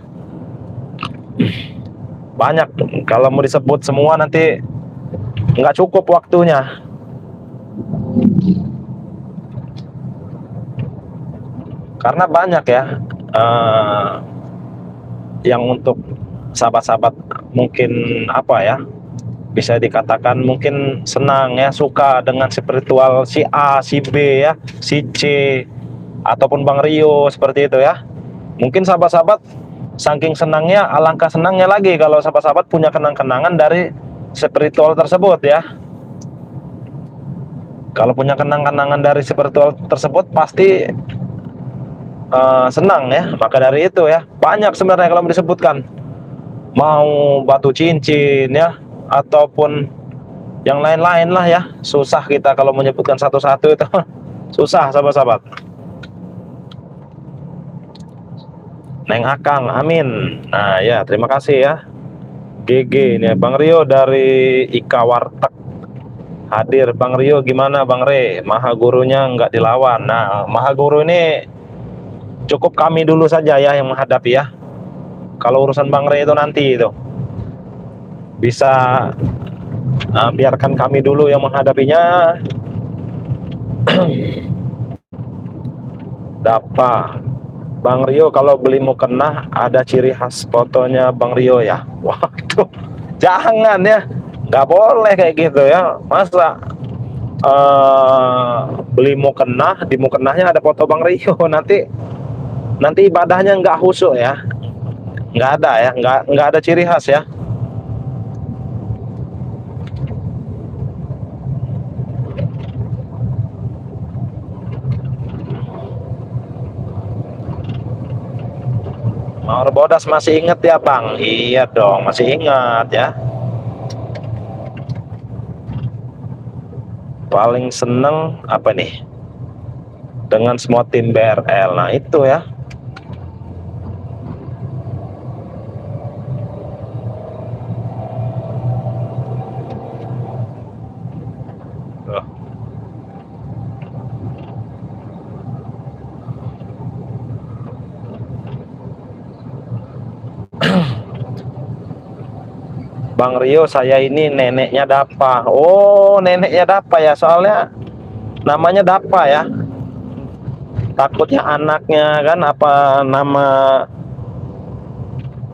Banyak, kalau mau disebut semua nanti nggak cukup waktunya. Karena banyak ya yang untuk sahabat-sahabat mungkin apa ya, bisa dikatakan mungkin senang ya, suka dengan spiritual si A, si B ya, si C, ataupun Bang Rio seperti itu ya. Mungkin sahabat-sahabat saking senangnya, alangkah senangnya lagi kalau sahabat-sahabat punya kenang-kenangan dari spiritual tersebut ya. Kalau punya kenang-kenangan dari spiritual tersebut pasti senang ya. Maka dari itu ya, banyak sebenarnya kalau disebutkan, mau batu cincin ya, ataupun yang lain-lain lah ya. Susah kita kalau menyebutkan satu-satu itu susah sahabat-sahabat. Neng Akang, amin. Nah ya, terima kasih ya. GG ini Bang Rio dari Ika Warteg hadir. Bang Rio gimana Bang Re? Maha gurunya nggak dilawan. Nah, Maha Guru ini cukup kami dulu saja ya yang menghadapi ya. Kalau urusan Bang Re itu nanti itu bisa biarkan kami dulu yang menghadapinya. Dapat Bang Rio kalau beli mukena ada ciri khas fotonya Bang Rio ya. Waduh, jangan ya, nggak boleh kayak gitu ya. Masa beli mukena, di mukenanya ada foto Bang Rio, nanti ibadahnya nggak khusyuk ya, nggak ada ya, nggak ada ciri khas ya. Mawar bodas masih inget ya Bang? Iya dong, masih ingat ya. Paling seneng apa nih? Dengan semua tim BRL. Nah itu ya. Bang Rio, saya ini neneknya Dapa. Oh, neneknya Dapa ya, soalnya namanya Dapa ya. Takutnya anaknya kan apa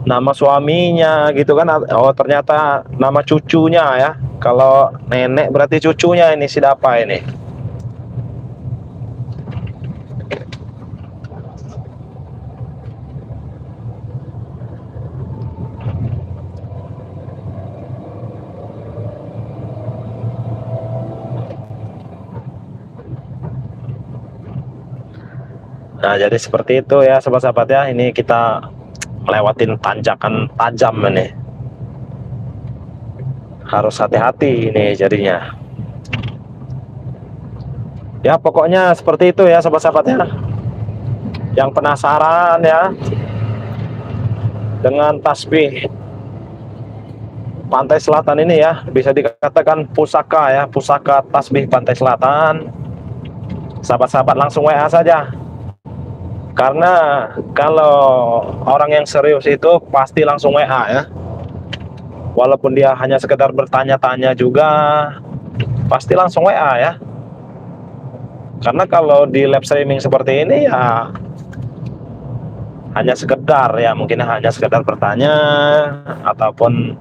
nama suaminya gitu kan. Oh, ternyata nama cucunya ya. Kalau nenek berarti cucunya ini si Dapa ini. Nah, jadi seperti itu ya sahabat-sahabat ya. Ini kita melewatin tanjakan tajam ini. Harus hati-hati ini jadinya. Ya, pokoknya seperti itu ya sahabat-sahabat ya. Yang penasaran ya dengan tasbih Pantai Selatan ini ya, bisa dikatakan pusaka ya, pusaka tasbih Pantai Selatan. Sahabat-sahabat langsung WA saja. Karena kalau orang yang serius itu pasti langsung WA ya. Walaupun dia hanya sekedar bertanya-tanya juga, pasti langsung WA ya. Karena kalau di live streaming seperti ini ya hanya sekedar ya, mungkin hanya sekedar bertanya ataupun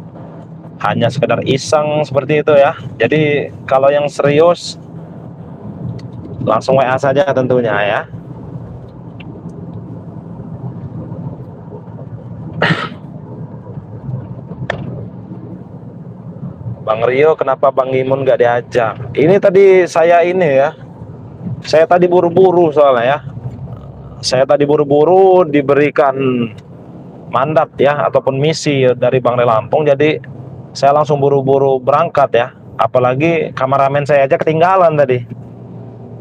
hanya sekedar iseng seperti itu ya. Jadi kalau yang serius langsung WA saja tentunya ya. Bang Rio, kenapa Bang Imun nggak diajak? Ini tadi saya ini ya, saya tadi buru-buru soalnya ya. Saya tadi buru-buru diberikan mandat ya, ataupun misi dari Bang Lampung. Jadi saya langsung buru-buru berangkat ya. Apalagi kameramen saya aja ketinggalan tadi.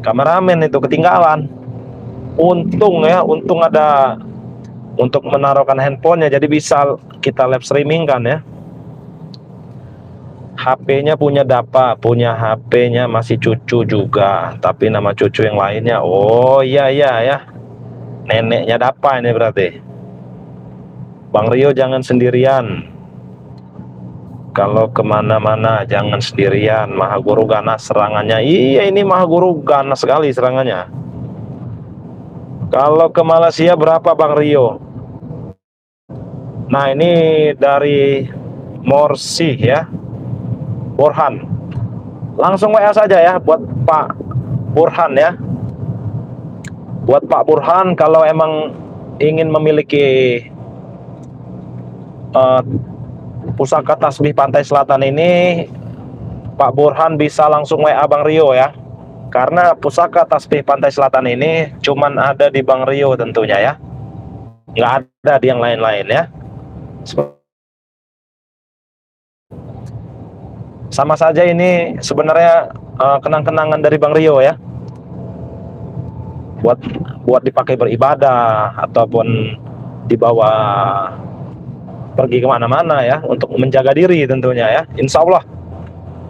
Kameramen itu ketinggalan. Untung ya, untung ada untuk menaruhkan handphonenya, jadi bisa kita live streaming kan ya. HP-nya punya Dapa, punya HP-nya masih cucu juga, tapi nama cucu yang lainnya. Oh iya ya, neneknya Dapa ini berarti. Bang Rio jangan sendirian. Kalau kemana-mana jangan sendirian. Mahaguru ganas serangannya. Iya, ini Mahaguru ganas sekali serangannya. Kalau ke Malaysia berapa Bang Rio? Nah, ini dari Morsi ya, Burhan. Langsung WA saja ya buat Pak Burhan ya. Buat Pak Burhan, kalau emang ingin memiliki pusaka tasbih Pantai Selatan ini, Pak Burhan bisa langsung WA Bang Rio ya. Karena pusaka tasbih Pantai Selatan ini cuman ada di Bang Rio tentunya ya. Nggak ada di yang lain-lain ya. Sama saja ini sebenarnya kenang-kenangan dari Bang Rio ya. Buat dipakai beribadah ataupun dibawa pergi kemana-mana ya, untuk menjaga diri tentunya ya. Insya Allah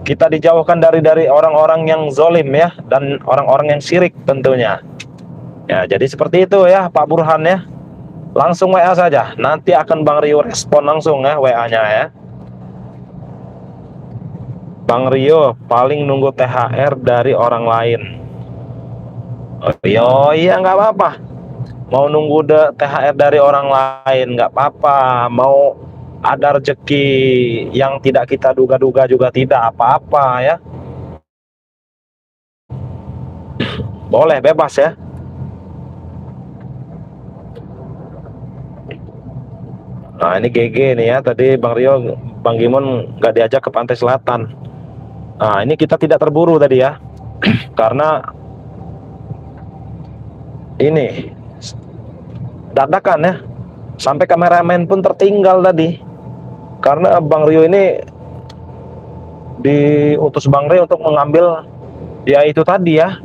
kita dijauhkan dari orang-orang yang zolim ya, dan orang-orang yang syirik tentunya ya. Jadi seperti itu ya Pak Burhan ya. Langsung WA saja, nanti akan Bang Rio respon langsung ya WA-nya ya. Bang Rio paling nunggu THR dari orang lain. Oh iya, nggak apa-apa. Mau nunggu THR dari orang lain nggak apa-apa. Mau ada rezeki yang tidak kita duga-duga juga tidak apa-apa ya. Boleh, bebas ya. Nah, ini GG nih ya. Tadi Bang Rio, Bang Gimon nggak diajak ke Pantai Selatan. Nah, ini kita tidak terburu tadi ya. Karena ini dadakan ya. Sampai kameramen pun tertinggal tadi. Karena Bang Rio ini diutus Bang Rio untuk mengambil ya itu tadi ya,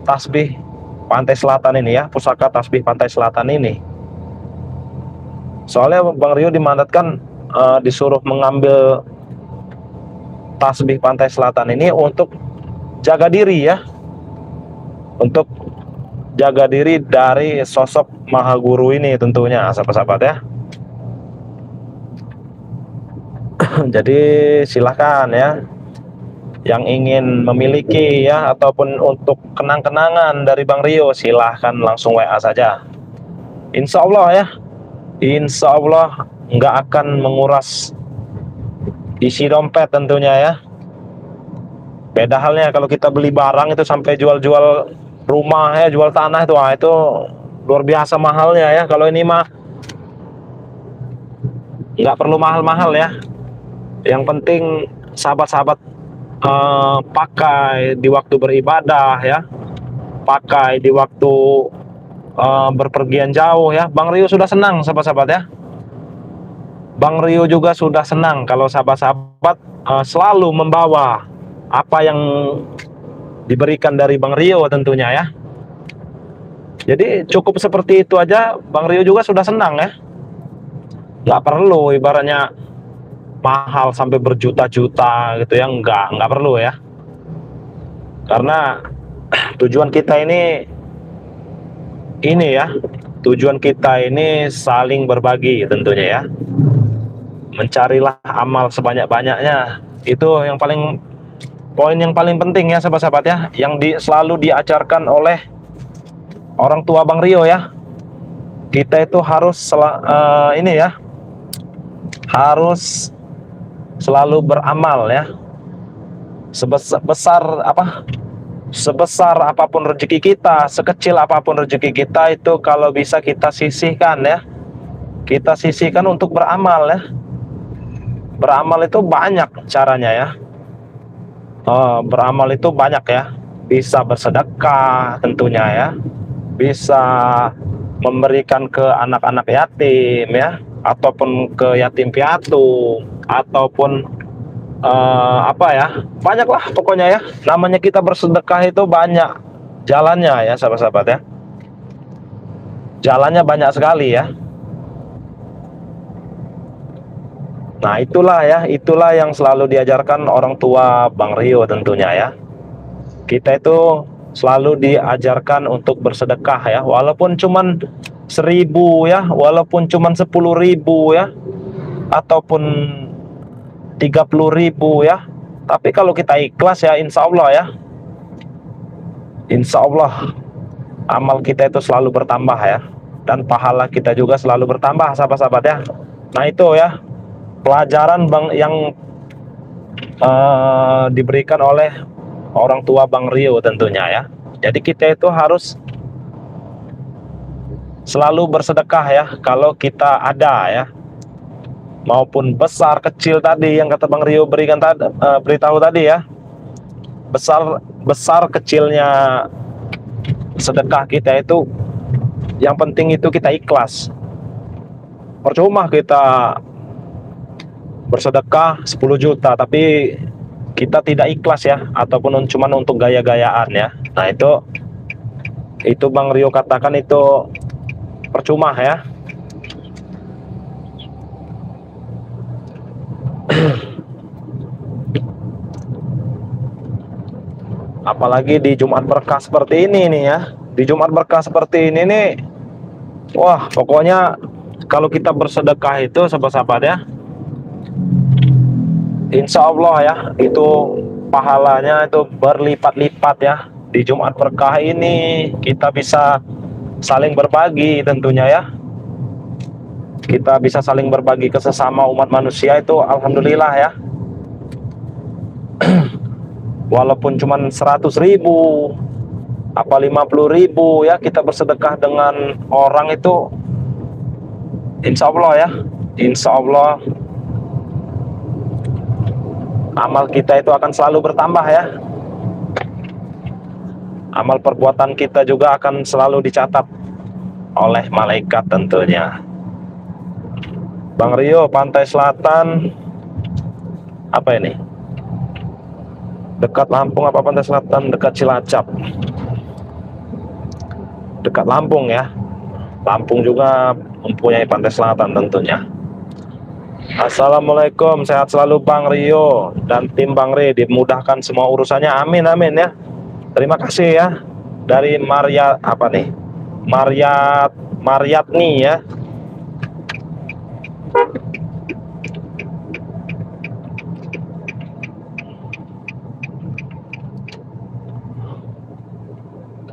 tasbih Pantai Selatan ini ya, pusaka tasbih Pantai Selatan ini. Soalnya Bang Rio dimandatkan disuruh mengambil tasbih Pantai Selatan ini untuk jaga diri ya, untuk jaga diri dari sosok Mahaguru ini tentunya sahabat-sahabat ya. Jadi silahkan ya, yang ingin memiliki ya ataupun untuk kenang-kenangan dari Bang Rio, silahkan langsung WA saja. Insya Allah ya, insya Allah nggak akan menguras isi dompet tentunya ya. Beda halnya kalau kita beli barang itu sampai jual-jual rumah ya, jual tanah itu, itu luar biasa mahalnya ya. Kalau ini mah nggak perlu mahal-mahal ya. Yang penting sahabat-sahabat pakai di waktu beribadah ya, pakai di waktu berpergian jauh ya. Bang Rio sudah senang sahabat-sahabat ya. Bang Rio juga sudah senang kalau sahabat-sahabat selalu membawa apa yang diberikan dari Bang Rio tentunya ya. Jadi cukup seperti itu aja Bang Rio juga sudah senang ya. Nggak perlu ibaratnya mahal sampai berjuta-juta gitu ya, nggak perlu ya. Karena tujuan kita ini ya, tujuan kita ini saling berbagi tentunya ya. Mencarilah amal sebanyak-banyaknya, itu yang paling poin yang paling penting ya sahabat-sahabat ya, yang selalu diajarkan oleh orang tua Bang Rio ya. Kita itu harus ini ya, harus selalu beramal ya. Sebesar apapun rezeki kita, sekecil apapun rezeki kita, itu kalau bisa kita sisihkan ya. Kita sisihkan untuk beramal ya. Beramal itu banyak caranya ya. Beramal itu banyak ya. Bisa bersedekah tentunya ya. Bisa memberikan ke anak-anak yatim ya, ataupun ke yatim piatu, ataupun apa ya, banyaklah pokoknya ya. Namanya kita bersedekah itu banyak jalannya ya sahabat-sahabat ya. Jalannya banyak sekali ya. Nah itulah ya, itulah yang selalu diajarkan orang tua Bang Rio tentunya ya. Kita itu selalu diajarkan untuk bersedekah ya, walaupun cuman 1.000 ya, walaupun cuman 10.000 ya, ataupun 30.000 ya. Tapi kalau kita ikhlas ya, insya Allah ya, insya Allah amal kita itu selalu bertambah ya, dan pahala kita juga selalu bertambah sahabat-sahabat ya. Nah itu ya pelajaran yang diberikan oleh orang tua Bang Rio tentunya ya. Jadi kita itu harus selalu bersedekah ya kalau kita ada ya, maupun besar kecil tadi yang kata Bang Rio berikan tadi, beritahu tadi ya. Besar kecilnya sedekah kita itu, yang penting itu kita ikhlas. Percuma kita bersedekah 10 juta tapi kita tidak ikhlas ya, ataupun cuman untuk gaya-gayaan ya. Nah itu Bang Rio katakan itu percuma ya. Apalagi di Jumat berkah seperti ini nih ya. Di Jumat berkah seperti ini nih, wah pokoknya kalau kita bersedekah itu sahabat-sahabat ya, insya Allah ya itu pahalanya itu berlipat-lipat ya. Di Jumat berkah ini kita bisa saling berbagi tentunya ya. Kita bisa saling berbagi ke sesama umat manusia, itu alhamdulillah ya. Walaupun cuman 100.000 apa 50.000 ya, kita bersedekah dengan orang itu, insya Allah ya, insya Allah amal kita itu akan selalu bertambah ya. Amal perbuatan kita juga akan selalu dicatat oleh malaikat tentunya. Bang Rio, Pantai Selatan apa ini? Dekat Lampung apa Pantai Selatan? Dekat Cilacap. Dekat Lampung ya. Lampung juga mempunyai Pantai Selatan tentunya. Assalamualaikum, sehat selalu Bang Rio dan tim Bang Rio, dimudahkan semua urusannya, amin amin ya. Terima kasih ya. Dari Maria apa nih? Mariatni ya.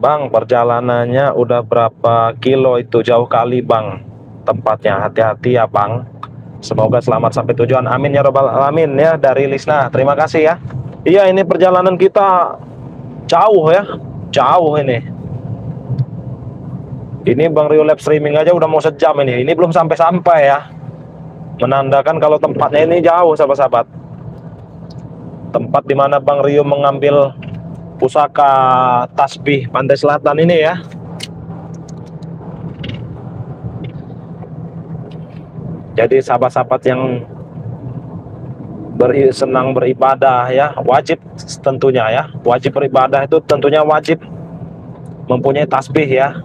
Bang, perjalanannya udah berapa kilo itu? Jauh kali Bang tempatnya. Hati-hati ya Bang. Semoga selamat sampai tujuan. Amin ya robbal alamin ya. Dari Lisna, terima kasih ya. Iya, ini perjalanan kita jauh ya. Jauh ini. Ini Bang Rio live streaming aja udah mau sejam ini. Ini belum sampai-sampai ya. Menandakan kalau tempatnya ini jauh sahabat-sahabat. Tempat dimana Bang Rio mengambil pusaka tasbih Pantai Selatan ini ya. Jadi sahabat-sahabat yang senang beribadah ya, wajib tentunya ya. Wajib beribadah itu tentunya wajib mempunyai tasbih ya.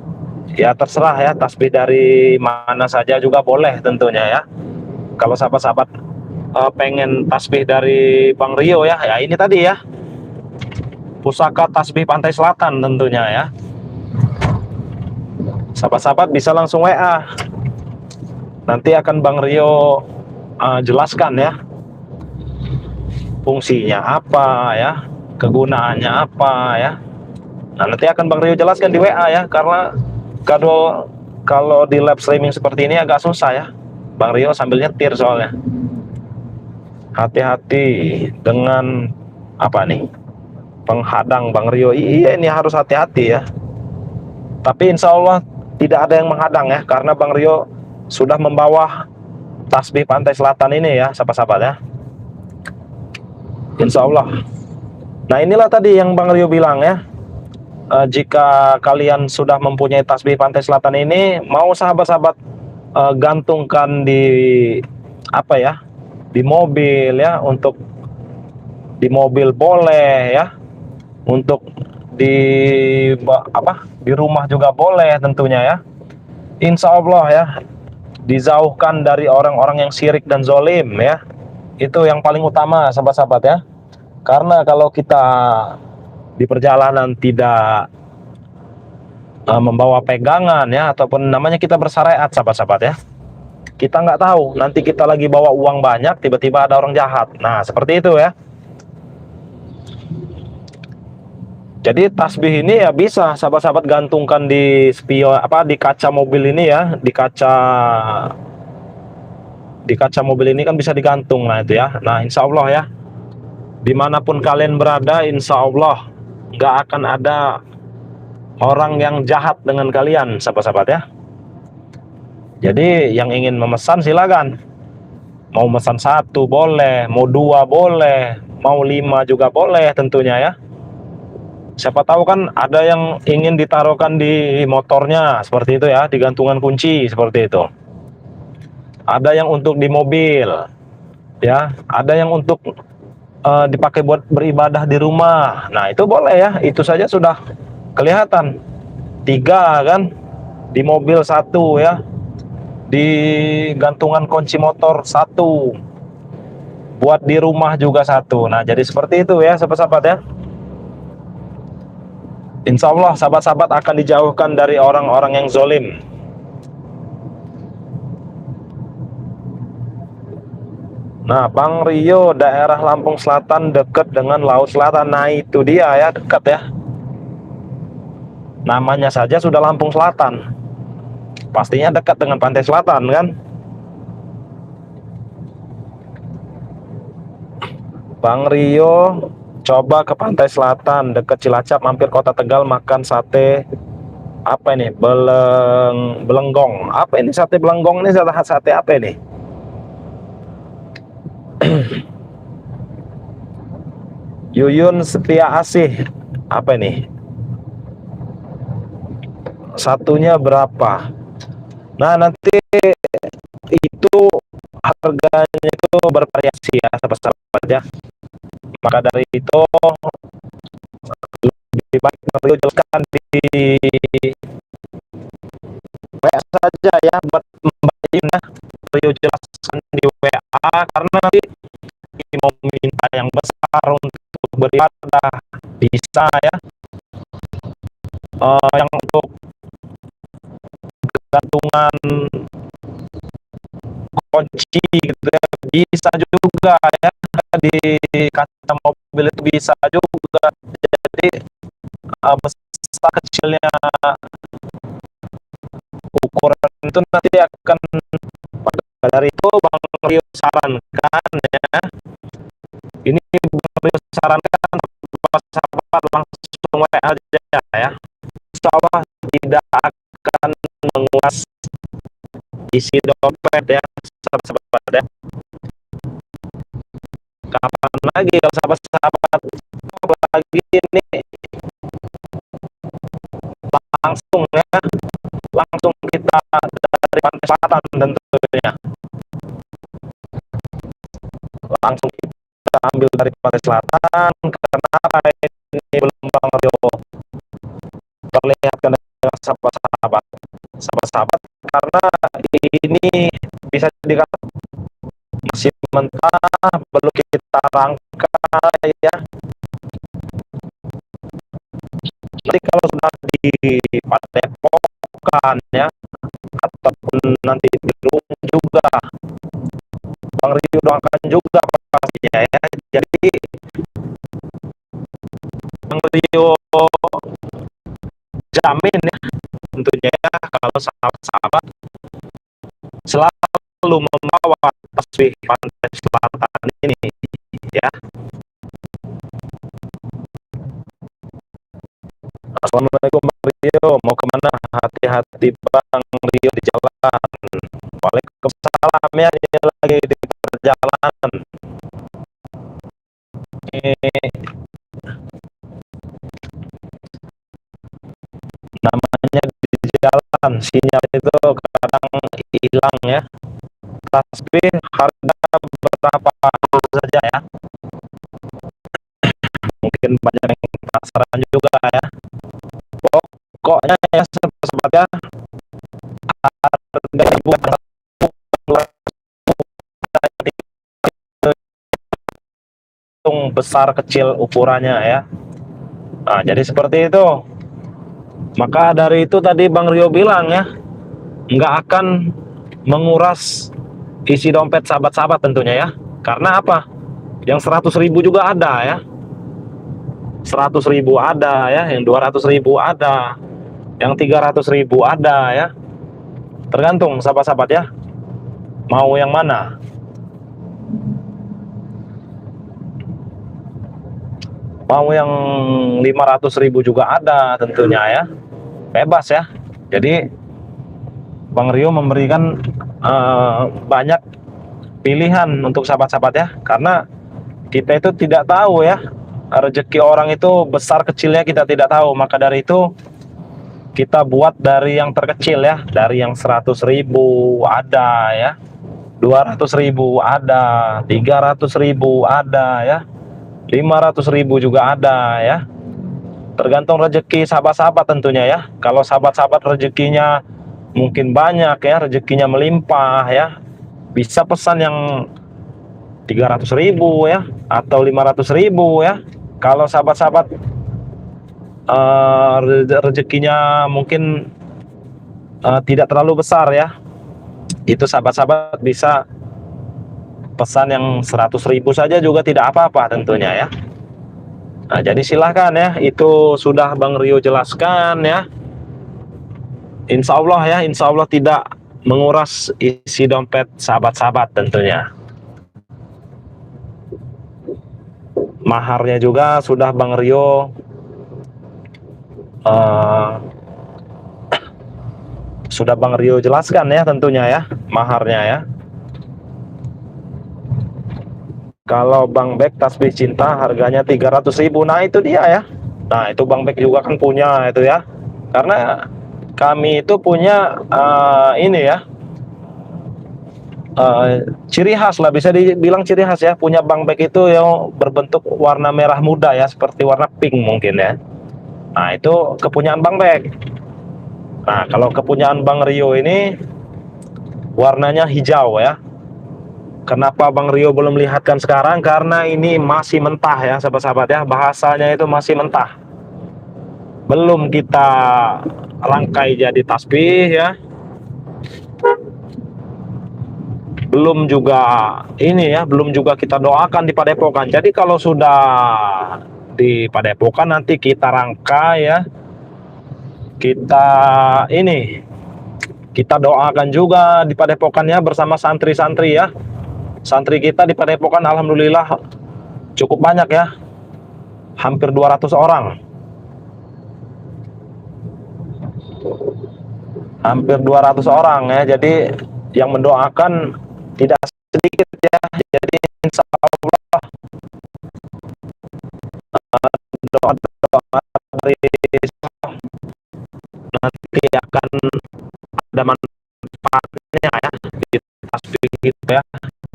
Ya terserah ya, tasbih dari mana saja juga boleh tentunya ya. Kalau sahabat-sahabat pengen tasbih dari Bang Rio ya, ya ini tadi ya, pusaka tasbih Pantai Selatan tentunya ya. Sahabat-sahabat bisa langsung WA, nanti akan Bang Rio jelaskan ya fungsinya apa ya, kegunaannya apa ya. Nah, nanti akan Bang Rio jelaskan di WA ya, karena kalau di live streaming seperti ini agak susah ya. Bang Rio sambil nyetir soalnya. Hati-hati dengan apa nih, penghadang Bang Rio. Iya, ini harus hati-hati ya. Tapi insya Allah tidak ada yang menghadang ya, karena Bang Rio sudah membawa tasbih Pantai Selatan ini ya, sahabat-sahabat ya. Insya Allah. Nah, inilah tadi yang Bang Rio bilang ya. Jika kalian sudah mempunyai tasbih Pantai Selatan ini, mau sahabat-sahabat gantungkan di apa ya, di mobil ya, untuk di mobil boleh ya, untuk di di rumah juga boleh tentunya ya. Insya Allah ya, dijauhkan dari orang-orang yang syirik dan zolim ya. Itu yang paling utama sahabat-sahabat ya. Karena kalau kita di perjalanan tidak membawa pegangan ya, ataupun namanya kita bersyariat sahabat-sahabat ya, kita nggak tahu nanti kita lagi bawa uang banyak, tiba-tiba ada orang jahat. Nah seperti itu ya. Jadi tasbih ini ya bisa sahabat-sahabat gantungkan di spion di kaca mobil ini ya, di kaca mobil ini kan bisa digantung. Nah itu ya. Nah insya Allah ya, dimanapun kalian berada, insya Allah nggak akan ada orang yang jahat dengan kalian sahabat-sahabat ya. Jadi yang ingin memesan silakan. Mau memesan 1 boleh, mau 2 boleh, mau 5 juga boleh tentunya ya. Siapa tahu kan ada yang ingin ditaruhkan di motornya seperti itu ya, di gantungan kunci seperti itu. Ada yang untuk di mobil ya, ada yang untuk dipakai buat beribadah di rumah. Nah itu boleh ya, itu saja sudah kelihatan. 3 kan, di mobil 1 ya, di gantungan kunci motor 1, buat di rumah juga 1. Nah jadi seperti itu ya sahabat-sahabat ya. Insya Allah sahabat-sahabat akan dijauhkan dari orang-orang yang zolim. Nah Bang Rio, daerah Lampung Selatan dekat dengan Laut Selatan. Nah itu dia ya, dekat ya. Namanya saja sudah Lampung Selatan, pastinya dekat dengan Pantai Selatan kan. Bang Rio, coba ke Pantai Selatan dekat Cilacap, mampir Kota Tegal, makan sate apa ini, belenggong. Apa ini sate belenggong ini, sate apa ini? Yuyun Setia Asih, apa ini? Satunya berapa? Nah nanti itu harganya itu bervariasi ya sahabat-sahabat ya. Maka dari itu lebih baik Mario jelaskan di WA saja ya, buat Mbak Yuna. Mario jelaskan di WA, karena nanti mau minta yang besar untuk beribadah bisa ya. Yang untuk gantungan kunci gitu ya, bisa juga ya, di kaca mobil itu bisa juga. Jadi besar kecilnya ukuran itu nanti akan, dari itu Bang Rio sarankan ya, ini Bang Rio sarankan sahabat langsung WA aja ya, insya Allah tidak akan menguras isi dompet ya sahabat ya. Kapan lagi kalau sahabat-sahabat lagi ini langsung ya, langsung kita dari pantai selatan tentunya, langsung kita ambil dari pantai selatan. Karena apa ini belum Bang Rio perlihatkan dengan sahabat-sahabat, karena ini bisa dikatakan masih mentah, belum kita rangkai ya. Nanti kalau sudah dipadepokan ya, ataupun nanti belum juga, Bang Rio doakan juga pastinya ya. Jadi Bang Rio jamin ya tentunya ya, kalau sahabat-sahabat selalu membawa tasbih pantai selatan ini ya. Assalamualaikum Bang Rio, mau kemana? Hati-hati Bang Rio di jalan. Waalaikumsalam ya, ini lagi di perjalanan. Namanya di jalan, sinyal itu kadang hilang ya. Tasbih harga berapa saja ya? Mungkin banyak yang penasaran juga ya. Pokoknya ya sahabat ya, harga bukan besar kecil ukurannya ya. Nah, jadi seperti itu. Maka dari itu tadi Bang Rio bilang ya, nggak akan menguras isi dompet sahabat-sahabat tentunya ya. Karena apa? Yang 100.000 juga ada ya. 100.000 ada ya, yang 200.000 ada, yang 300.000 ada ya. Tergantung sahabat-sahabat ya, mau yang mana. Mau yang 500.000 juga ada tentunya ya, bebas ya. Jadi Bang Rio memberikan banyak pilihan untuk sahabat-sahabat ya, karena kita itu tidak tahu ya, rezeki orang itu besar kecilnya kita tidak tahu. Maka dari itu kita buat dari yang terkecil ya, dari yang 100.000 ada ya, 200.000 ada, 300.000 ada ya, 500.000 juga ada ya. Tergantung rezeki sahabat-sahabat tentunya ya. Kalau sahabat-sahabat rezekinya mungkin banyak ya, rezekinya melimpah ya, bisa pesan yang 300.000 ya, atau 500.000 ya. Kalau sahabat-sahabat rezekinya mungkin tidak terlalu besar ya, itu sahabat-sahabat bisa pesan yang 100.000 saja juga tidak apa-apa tentunya ya. Nah, jadi silahkan ya, itu sudah Bang Rio jelaskan ya. Insya Allah ya, insya Allah tidak menguras isi dompet sahabat-sahabat tentunya. Maharnya juga sudah Bang Rio jelaskan ya tentunya ya, maharnya ya. Kalau Bang Bek tasbih cinta harganya 300.000. Nah itu dia ya. Nah itu Bang Bek juga kan punya itu ya. Karena kami itu punya ini ya, ciri khas lah, bisa dibilang ciri khas ya. Punya Bang Bek itu yang berbentuk warna merah muda ya, seperti warna pink mungkin ya. Nah itu kepunyaan Bang Bek. Nah kalau kepunyaan Bang Rio ini warnanya hijau ya. Kenapa Bang Rio belum lihatkan sekarang? Karena ini masih mentah ya sahabat-sahabat ya, bahasanya itu masih mentah, belum kita rangkai jadi tasbih ya, belum juga ini ya, belum juga kita doakan di padepokan. Jadi kalau sudah di padepokan nanti kita rangkai ya, kita ini kita doakan juga di Padepokannya bersama santri-santri ya. Santri kita di Padepokan alhamdulillah cukup banyak ya. Hampir 200 orang. Hampir 200 orang ya. Jadi yang mendoakan tidak sedikit ya. Jadi insya Allah doa-doa dari nanti akan ada manfaatnya ya di tasbih gitu ya.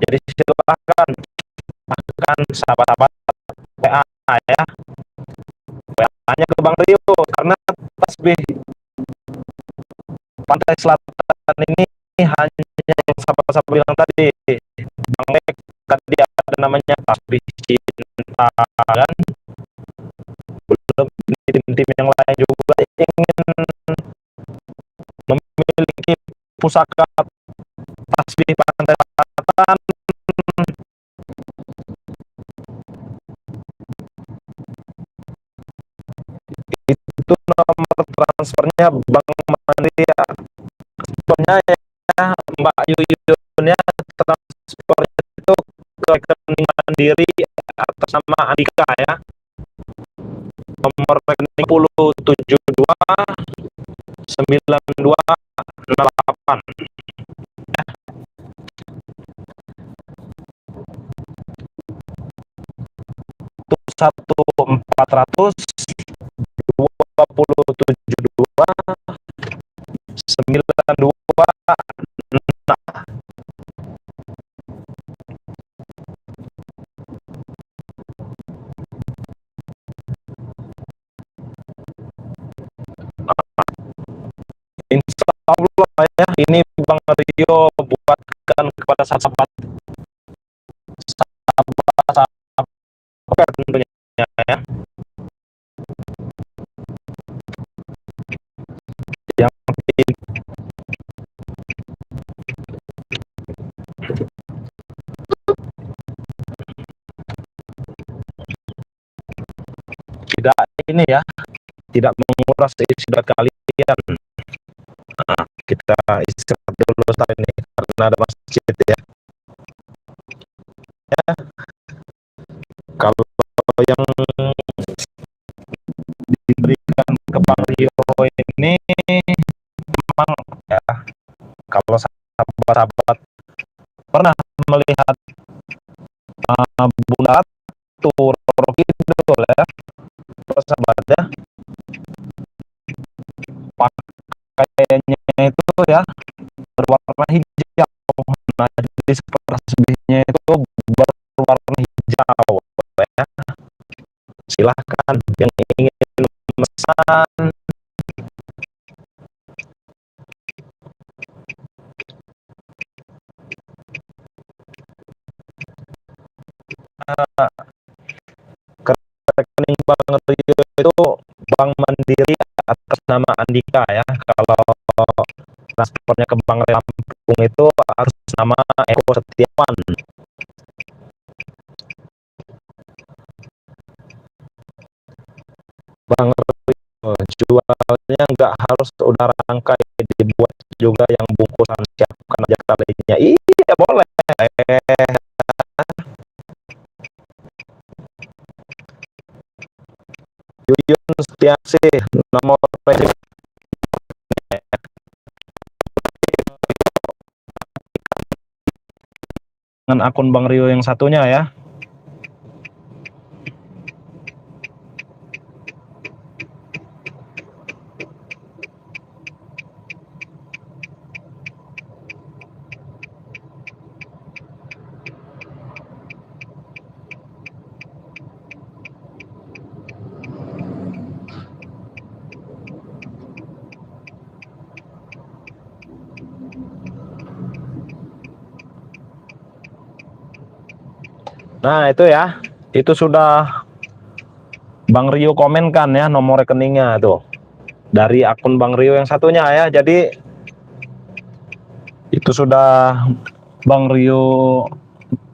Jadi silakan akan sahabat-sahabat WA ya, WA-nya ke Bang Rio karena tasbih Pantai Selatan ini hanya yang sahabat-sahabat bilang tadi, Bang Mek tadi ada namanya tasbih cinta kan, belum tim-tim yang lain juga ingin memiliki pusaka tasbih Pantai Selatan. Itu nomor transfernya Bang Mandria, transfernya ya Mbak Yuyun ya, transfernya itu ke rekening Mandiri atas nama Andika ya, nomor rekening 10729208 ya. 1472 nah, insya Allah ya, ini Bang Rio buatkan kepada sahabat tentunya ya, yang tidak ini ya, tidak menguras istirahat kalian. Nah, kita istirahat dulu saat ini karena ada masjid ya. Ya, kalau yang diberikan ke Bang Rio ini memang ya, kalau sahabat-sahabat pernah melihat Bunda Ratu Roro Kidul ya, sahabat ya, pakaiannya itu ya berwarna hijau. Nah, jadi tasbihnya itu berwarna hijau ya. Silahkan yang ingin memesan ke rekening Bang Rio itu Bank Mandiri atas nama Andika ya. Kalau transportnya ke Bank Lampung itu harus nama Eko Setiawan. Bang Rio jualnya nggak harus udah rangkai, dibuat juga yang bungkusan siapkan aja talinya. Iya boleh. Yuyun Setiasih nomor dengan akun Bang Rio yang satunya ya. Nah itu ya, itu sudah Bang Rio komenkan ya nomor rekeningnya tuh dari akun Bang Rio yang satunya ya. Jadi itu sudah Bang Rio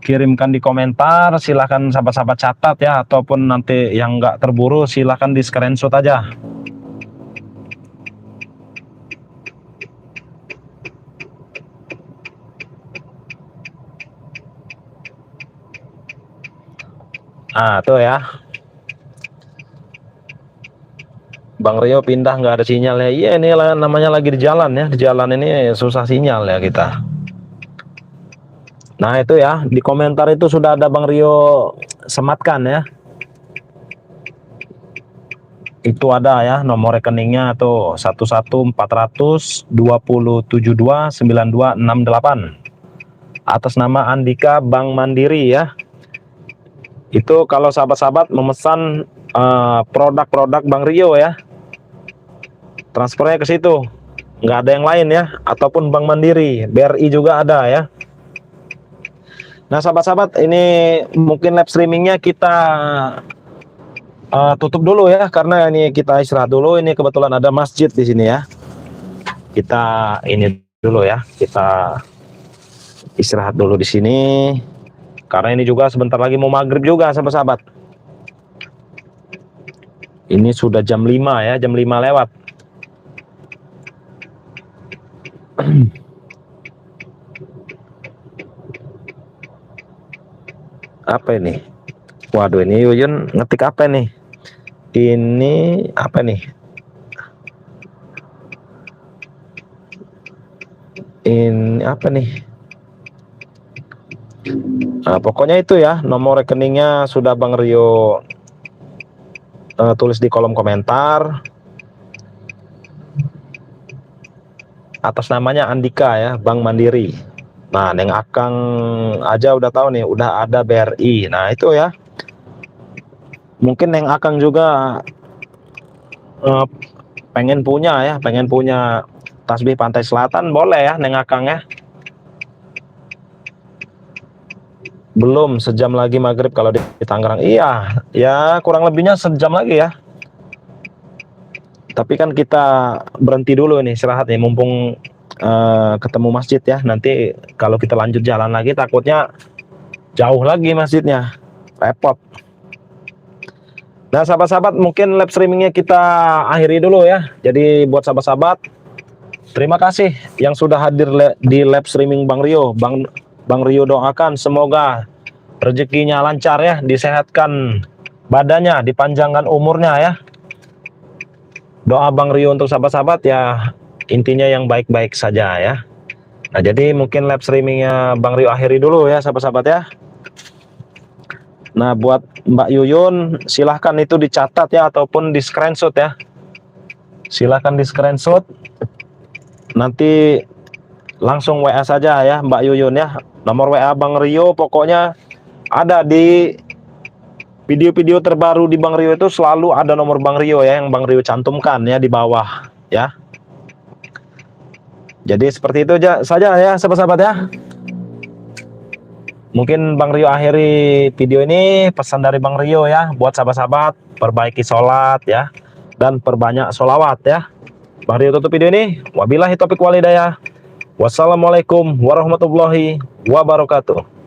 kirimkan di komentar. Silahkan sahabat-sahabat catat ya, ataupun nanti yang nggak terburu silahkan di screenshot aja. Ah, tuh ya. Bang Rio pindah nggak ada sinyal ya. Iya, ini namanya lagi di jalan ya. Di jalan ini susah sinyal ya kita. Nah itu ya, di komentar itu sudah ada Bang Rio sematkan ya. Itu ada ya nomor rekeningnya tuh 1140020729268 atas nama Andika Bank Mandiri ya. Itu kalau sahabat-sahabat memesan produk-produk Bang Rio ya, transfernya ke situ, nggak ada yang lain ya, ataupun Bank Mandiri, BRI juga ada ya. Nah sahabat-sahabat, ini mungkin live streamingnya kita tutup dulu ya, karena ini kita istirahat dulu. Ini kebetulan ada masjid di sini ya. Kita ini dulu ya, kita istirahat dulu di sini, karena ini juga sebentar lagi mau maghrib juga sahabat-sahabat. Ini sudah jam 5 ya, jam 5 lewat. Apa ini? Waduh, ini Yuyun ngetik apa nih? Ini apa nih? Ini apa nih? Nah, pokoknya itu ya, nomor rekeningnya sudah Bang Rio tulis di kolom komentar. Atas namanya Andika ya, Bank Mandiri. Nah, Neng Akang aja udah tahu nih, udah ada BRI. Nah, itu ya. Mungkin Neng Akang juga pengen punya tasbih Pantai Selatan, boleh ya Neng Akang ya. Belum, sejam lagi maghrib kalau di Tangerang. Iya, ya kurang lebihnya sejam lagi ya. Tapi kan kita berhenti dulu nih, istirahat nih, mumpung ketemu masjid ya. Nanti kalau kita lanjut jalan lagi takutnya jauh lagi masjidnya, repot. Nah sahabat-sahabat, mungkin live streamingnya kita akhiri dulu ya. Jadi buat sahabat-sahabat, terima kasih yang sudah hadir di live streaming Bang Rio. Bang Rio doakan semoga rezekinya lancar ya, disehatkan badannya, dipanjangkan umurnya ya. Doa Bang Rio untuk sahabat-sahabat ya, intinya yang baik-baik saja ya. Nah jadi mungkin live streamingnya Bang Rio akhiri dulu ya sahabat-sahabat ya. Nah buat Mbak Yuyun silahkan itu dicatat ya, ataupun di screenshot ya. Silahkan di screenshot, nanti langsung WA saja ya Mbak Yuyun ya. Nomor WA Bang Rio pokoknya ada di video-video terbaru di Bang Rio, itu selalu ada nomor Bang Rio ya, yang Bang Rio cantumkan ya di bawah ya. Jadi seperti itu saja ya sahabat-sahabat ya. Mungkin Bang Rio akhiri video ini, pesan dari Bang Rio ya buat sahabat-sahabat, perbaiki sholat ya, dan perbanyak sholawat ya. Bang Rio tutup video ini. Wabillahi taufiq walhidayah. Wassalamualaikum warahmatullahi wabarakatuh.